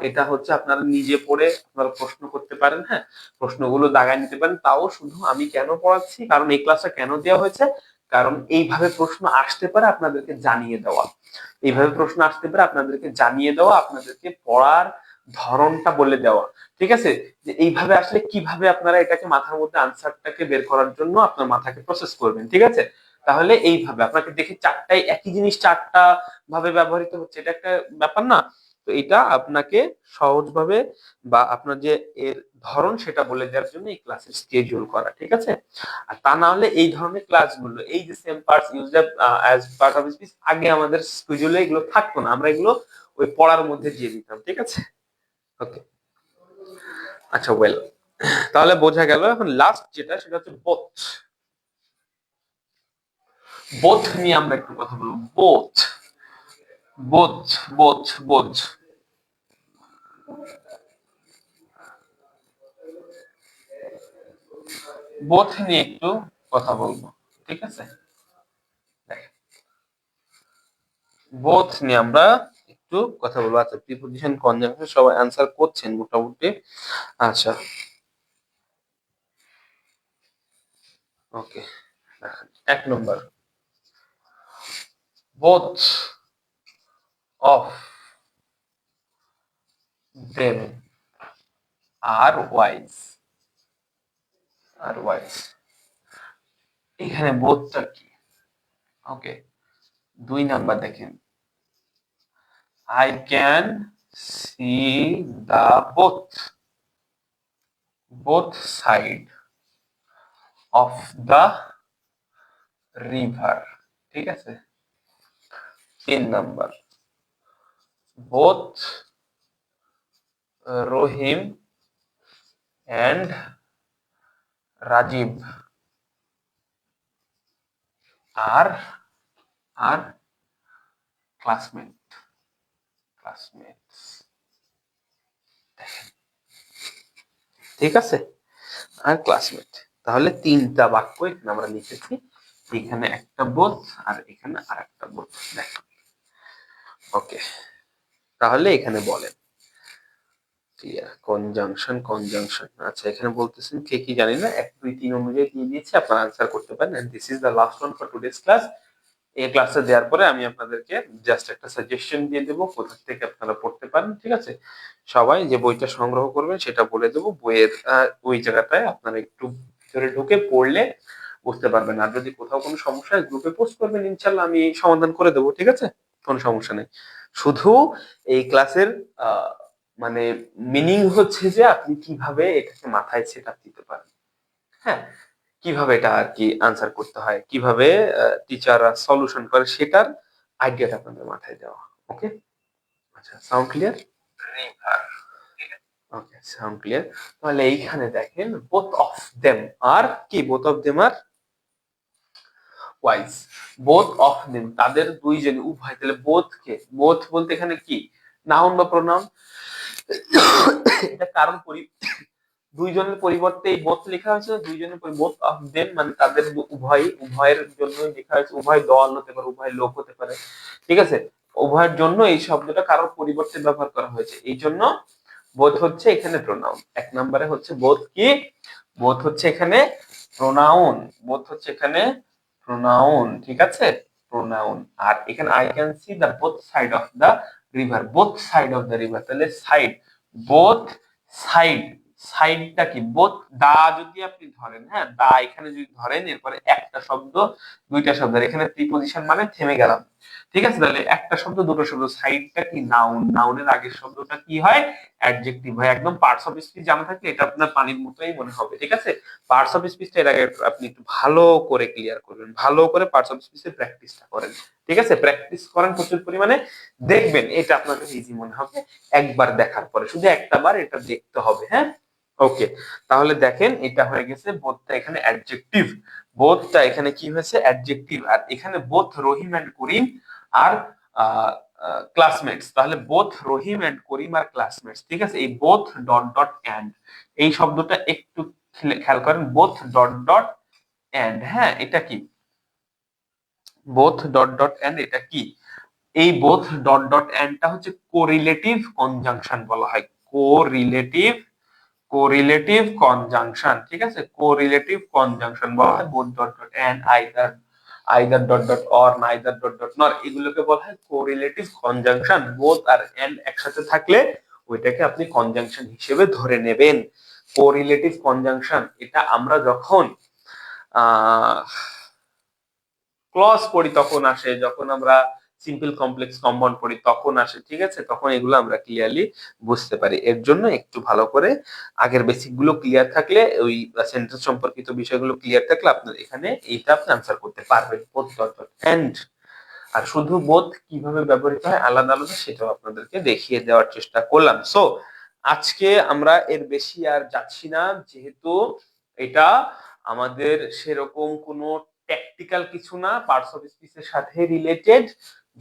এটা হচ্ছে আপনারা নিজে পড়ে আপনারা প্রশ্ন করতে পারেন। হ্যাঁ, প্রশ্নগুলো দাগায় নিতে পারেন। তাও শুধু আমি কেন পড়াচ্ছি, কারণ এই ক্লাসটা কেন দেওয়া হয়েছে, কারণ এইভাবে প্রশ্ন আসতে পারে, আপনাদেরকে জানিয়ে দেওয়া। এইভাবে প্রশ্ন আসতে পারে, আপনাদেরকে জানিয়ে দেওয়া, আপনাদেরকে পড়ার ধরনটা বলে দেওয়া। ঠিক আছে, যে এইভাবে আসলে কিভাবে আপনারা এটাকে মাথার মধ্যে আনসারটাকে বের করার জন্য আপনার মাথাকে প্রসেস করবেন। ঠিক আছে, তাহলে এইভাবে আপনাকে দেখে চারটায় একই জিনিস চারটা ভাবে ব্যবহৃত হচ্ছে, এটা একটা ব্যাপার না। তো এটা আপনাকে সহজভাবে বা আপনার যে এর ধরন সেটা বলে দেওয়ার জন্য এই ক্লাসের স্কেডিউল করা। ঠিক আছে, আর তা না হলে এই ধরনের ক্লাসগুলো, এই যে same parts used as part of speech, আগে আমাদের স্কেডিউলে এগুলো থাকতো না, আমরা এগুলো ওই পড়ার মধ্যে দিয়ে দিতাম। ঠিক আছে, ওকে, আচ্ছা, ওয়েল, তাহলে বোঝা গেল। এখন লাস্ট যেটা, সেটা হচ্ছে বোথ। বোথ নিয়ে আমরা একটু কথা বলবো। Both, both, both, both, both নিয়ে একটু কথা বলবো। ঠিক আছে, বোথ নিয়ে আমরা একটু কথা বলবো। আচ্ছা, প্রিপজিশন কনজাংশন সবাই অ্যান্সার করছেন মোটামুটি। আচ্ছা, ওকে, এক নম্বর, both of them are wise. Are wise, এখানে বোথটা কি? ওকে, দুই নাম্বার দেখেন, I can see the both, both side of the river. ঠিক আছে, তিন number, both Rahim and Rajib are are classmate, classmates. ঠিক আছে, আর ক্লাসমেট। তাহলে তিনটা বাক্য এখানে আমরা লিখেছি, এখানে একটা বোথ আর এখানে আর একটা বোথ। দেখেন, ওকে, তাহলে এখানে বলেন ক্লিয়ার, কনজাংশন, কনজাংশন। আচ্ছা, এখানে বলতেছেন কে কি জানি না, 1 2 3 অনুযায়ী দিয়ে দিয়েছি, আপনারা আনসার করতে পারেন। And this is the last one for today's class. এই ক্লাসটা দেওয়ার পরে আমি আপনাদেরকে জাস্ট একটা সাজেশন দিয়ে দেবো কোথা থেকে আপনারা পড়তে পারেন। ঠিক আছে, সবাই যে বইটা সংগ্রহ করবেন সেটা বলে দেবো। বইয়ের ওই জায়গাটায় আপনারা একটু ভিতরে ঢুকে পড়লে বুঝতে পারবেন। আর যদি কোথাও কোনো সমস্যা হয় গ্রুপে পোস্ট করবেন, ইনশাল্লাহ আমি সমাধান করে দেবো। ঠিক আছে, কোনো সমস্যা নেই। শুধু এই ক্লাসের মানে মিনিং হচ্ছে যে আপনি কিভাবে এটাকে মাথায় সেট আপ দিতে পারেন। হ্যাঁ, কিভাবে এটা আর কি আনসার করতে হয়, কিভাবে টিচাররা সলিউশন করে, সেটার আইডিয়াটা আপনাদের মাথায় দেওয়া। ওকে, আচ্ছা, sound clear? River, okay, sound clear. তাহলে এইখানে দেখেন বোথ অফ দেম আর কি, both of them are wise, both of them তাদের দুইজন, উভয়। তাহলে বোথ কে, বোথ বলতে এখানে কি, নাউন বা প্রোনাউন? এটা কারণ দুইজনের পরিবর্তে এই বোথ লেখা হয়েছে, দুইজনের বোথ অফ দেম মানে তাদের উভয়, উভয়ের জন্য লেখা হয়েছে। উভয় দল হতে পারে, উভয় লোক হতে পারে। ঠিক আছে, উভয়ের জন্য এই শব্দটা কারোর পরিবর্তে ব্যবহার করা হয়েছে, এই জন্য বোথ হচ্ছে এখানে প্রোনাউন। এক নম্বরে হচ্ছে বোথ কি, বোথ হচ্ছে এখানে প্রোনাউন, বোথ হচ্ছে এখানে প্রোনাউন। ঠিক আছে, প্রোনাউন। আর এখানে I can see the both side of the river, both side of the river, তাহলে সাইড, বোথ সাইড, সাইডটা কি, বোথ দা যদি আপনি ধরেন, হ্যাঁ, দা এখানে যদি ধরেন, এরপরে একটা শব্দ দুইটা শব্দ, এখানে প্রিপজিশন মানে থেমে গেলাম। ঠিক আছে, তাহলে একটা শব্দ দুটো শব্দ, সাইডটা কি, নাউন, নাউনের আগের শব্দটা কি হয়, অ্যাডজেক্টিভ হয়। একদম পার্টস অফ স্পিচ জানা থাকলে এটা আপনার পানির মতোই মনে হবে। ঠিক আছে, পার্টস অফ স্পিচটা এর আগে আপনি একটু ভালো করে ক্লিয়ার করবেন, ভালো করে পার্টস অফ স্পিচের প্র্যাকটিসটা করেন। ঠিক আছে, প্র্যাকটিস করেন প্রচুর পরিমাণে, দেখবেন এটা আপনার কাছে ইজি মনে হবে। একবার দেখার পরে, শুধু একটা বার এটা দেখতে হবে। হ্যাঁ, ওকে, তাহলে দেখেন এটা হয়ে গেছে বোথটা এখানে অ্যাডজেক্টিভ, বোথটা এখানে কি হয়েছে, অ্যাডজেক্টিভ। আর এখানে both Rahim and Karim are classmates, তাহলে both Rahim and Karim are classmates. ঠিক আছে, এই বোথ ডট ডট এন্ড, এই শব্দটা একটু খেয়াল করেন, বোথ ডট ডট এন্ড। হ্যাঁ, এটা কি, বোথ ডট ডট এন্ড, এটা কি, এই বোথ ডট ডট এন্ডটা হচ্ছে কোরিলেটিভ কনজাংশন বলা হয়, কোরিলেটিভ, কোরিলেটিভ কনজাংশন। ঠিক আছে, কোরিলেটিভ কনজাংশন বলা হয় both dot dot and, either either dot dot or, neither dot dot nor, এগুলোকে বলা হয় কোরিলেটিভ কনজাংশন। বোথ আর এন্ড একসাথে থাকলে ওইটাকে আপনি কনজাংশন হিসেবে ধরে নেবেন। কোরিলেটিভ কনজাংশন এটা আমরা যখন ক্লজ পড়ি তখন আসে, যখন আমরা সিম্পল কমপ্লেক্স কম্পাউন্ড পড়ি তখন আসে, ঠিক আছে? তখন এগুলো আমরা ক্লিয়ারলি বুঝতে পারি। এর জন্য একটু ভালো করে আগের বেসিক গুলো ক্লিয়ার থাকলে, ওই সেন্টেন্স সম্পর্কিত বিষয়গুলো ক্লিয়ার থাকলে আপনার এখানে এইটা আপনি আনসার করতে পারবেন, বোথ ডট ডট এন্ড। আর শুধু বোধ কিভাবে ব্যবহৃত হয় আলাদা আলাদা সেটাও আপনাদেরকে দেখিয়ে দেওয়ার চেষ্টা করলাম। সো আজকে আমরা এর বেশি আর যাচ্ছি না, যেহেতু এটা আমাদের সেরকম কোনো টেকনিক্যাল কিছু না, পার্টস অফ স্পিচের সাথে রিলেটেড।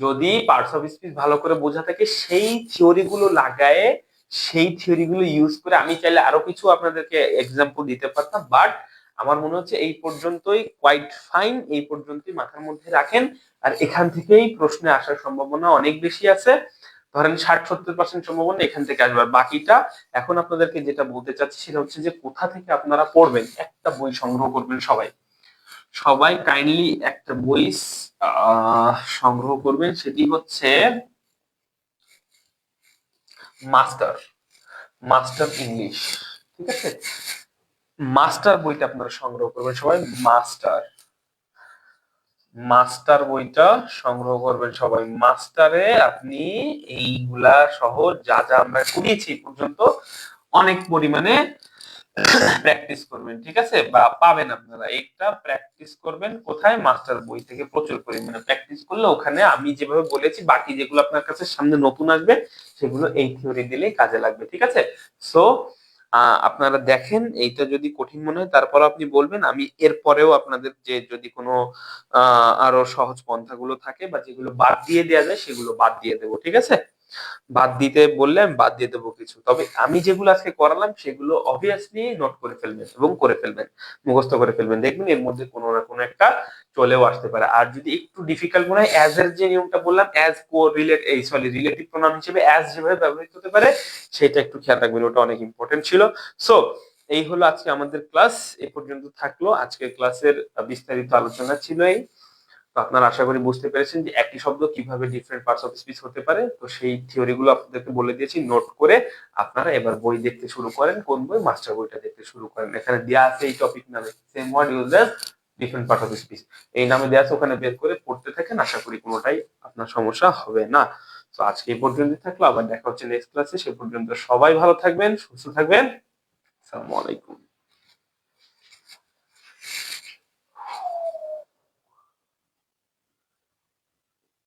যদি পার্টস অফ স্পিচ ভালো করে বোঝা থাকে, সেই থিওরি গুলো লাগায়ে, সেই থিওরি গুলো ইউজ করে আমি চাইলে আরো কিছু আপনাদেরকে এক্সাম্পল দিতে পারতাম, বাট আমার মনে হচ্ছে এই পর্যন্তই কোয়াইট ফাইন, এই পর্যন্তই মাথার মধ্যে রাখেন। আর এখান থেকেই প্রশ্নে আসার সম্ভাবনা অনেক বেশি আছে, ধরেন 60-70% সম্ভাবনা এখান থেকে আসবে। বাকিটা এখন আপনাদেরকে যেটা বলতে চাচ্ছি সেটা হচ্ছে যে কোথা থেকে আপনারা পড়বেন। একটা বই সংগ্রহ করবেন সবাই, সবাই কাইন্ডলি একটা বই সংগ্রহ করবেন, সেটি হচ্ছে মাস্টার, মাস্টার ইংলিশ, ঠিক আছে? মাস্টার বইটা আপনারা সংগ্রহ করবেন সবাই, মাস্টার, মাস্টার বইটা সংগ্রহ করবেন সবাই। মাস্টারে আপনি এইগুলা সহ যা যা আমরা করিয়েছি পর্যন্ত অনেক পরিমাণে প্র্যাকটিস করবেন, ঠিক আছে? বা পাবেন আপনারা, একটা প্র্যাকটিস করবেন কোথায়? মাস্টার বই থেকে প্রচুর পরিমাণে প্র্যাকটিস করলে ওখানে আমি যেভাবে বলেছি বাকি যেগুলো আপনার কাছে সামনে নতুন আসবে সেগুলো এই থিওরি দিলেই কাজে লাগবে, ঠিক আছে? সো আপনারা দেখেন, এইটা যদি কঠিন মনে হয় তারপর আপনি বলবেন, আমি এর পরেও আপনাদের যে যদি কোনো আরো সহজ পন্থাগুলো থাকে বা যেগুলো বাদ দিয়ে দেওয়া যায় সেগুলো বাদ দিয়ে দেবো, ঠিক আছে? বাদ দিতে বললে আমি বাদ দিয়ে দেবো কিছু, তবে আমি যেগুলো আজকে করালাম সেগুলো অবভিয়াসলি নোট করে ফেলবেন এবং করে ফেলবেন, মুখস্থ করে ফেলবেন, দেখবেন এর মধ্যে কোনো না কোনো একটা চলেও আসতে পারে। আর যদি একটু ডিফিকাল্ট মনে হয়, অ্যাজ এর যে নিয়মটা বললাম, অ্যাজ কো রিলেট এই সরি রিলেটিভ প্রোনাউন হিসেবে অ্যাজ যেভাবে ব্যবহৃত হতে পারে সেটা একটু খেয়াল রাখবেন, ওটা অনেক ইম্পর্টেন্ট ছিল। সো এই হলো আজকে আমাদের ক্লাস, এ পর্যন্ত থাকলো আজকের ক্লাসের বিস্তারিত আলোচনা ছিল এই। তো আপনারা আশা করি বুঝতে পেরেছেন যে একই শব্দ কিভাবে ডিফারেন্ট পার্টস অফ স্পিচ হতে পারে। তো সেই থিওরি গুলো আপনাদেরকে বলে দিয়েছি, নোট করে আপনারা এবার বই দেখতে শুরু করেন। কোন বই? মাস্টার বইটা দেখতে শুরু করেন। এখানে দেয়া আছে এই টপিক নামে, same word use as different part of speech, এই নামে দেয়া আছে, ওখানে বের করে পড়তে থাকেন, আশা করি কোনোটাই আপনার সমস্যা হবে না। তো আজকে এই পর্যন্ত থাকলো, আবার দেখা হচ্ছে নেক্সট ক্লাসে। সে পর্যন্ত সবাই ভালো থাকবেন, সুস্থ থাকবেন। আসসালামু আলাইকুম।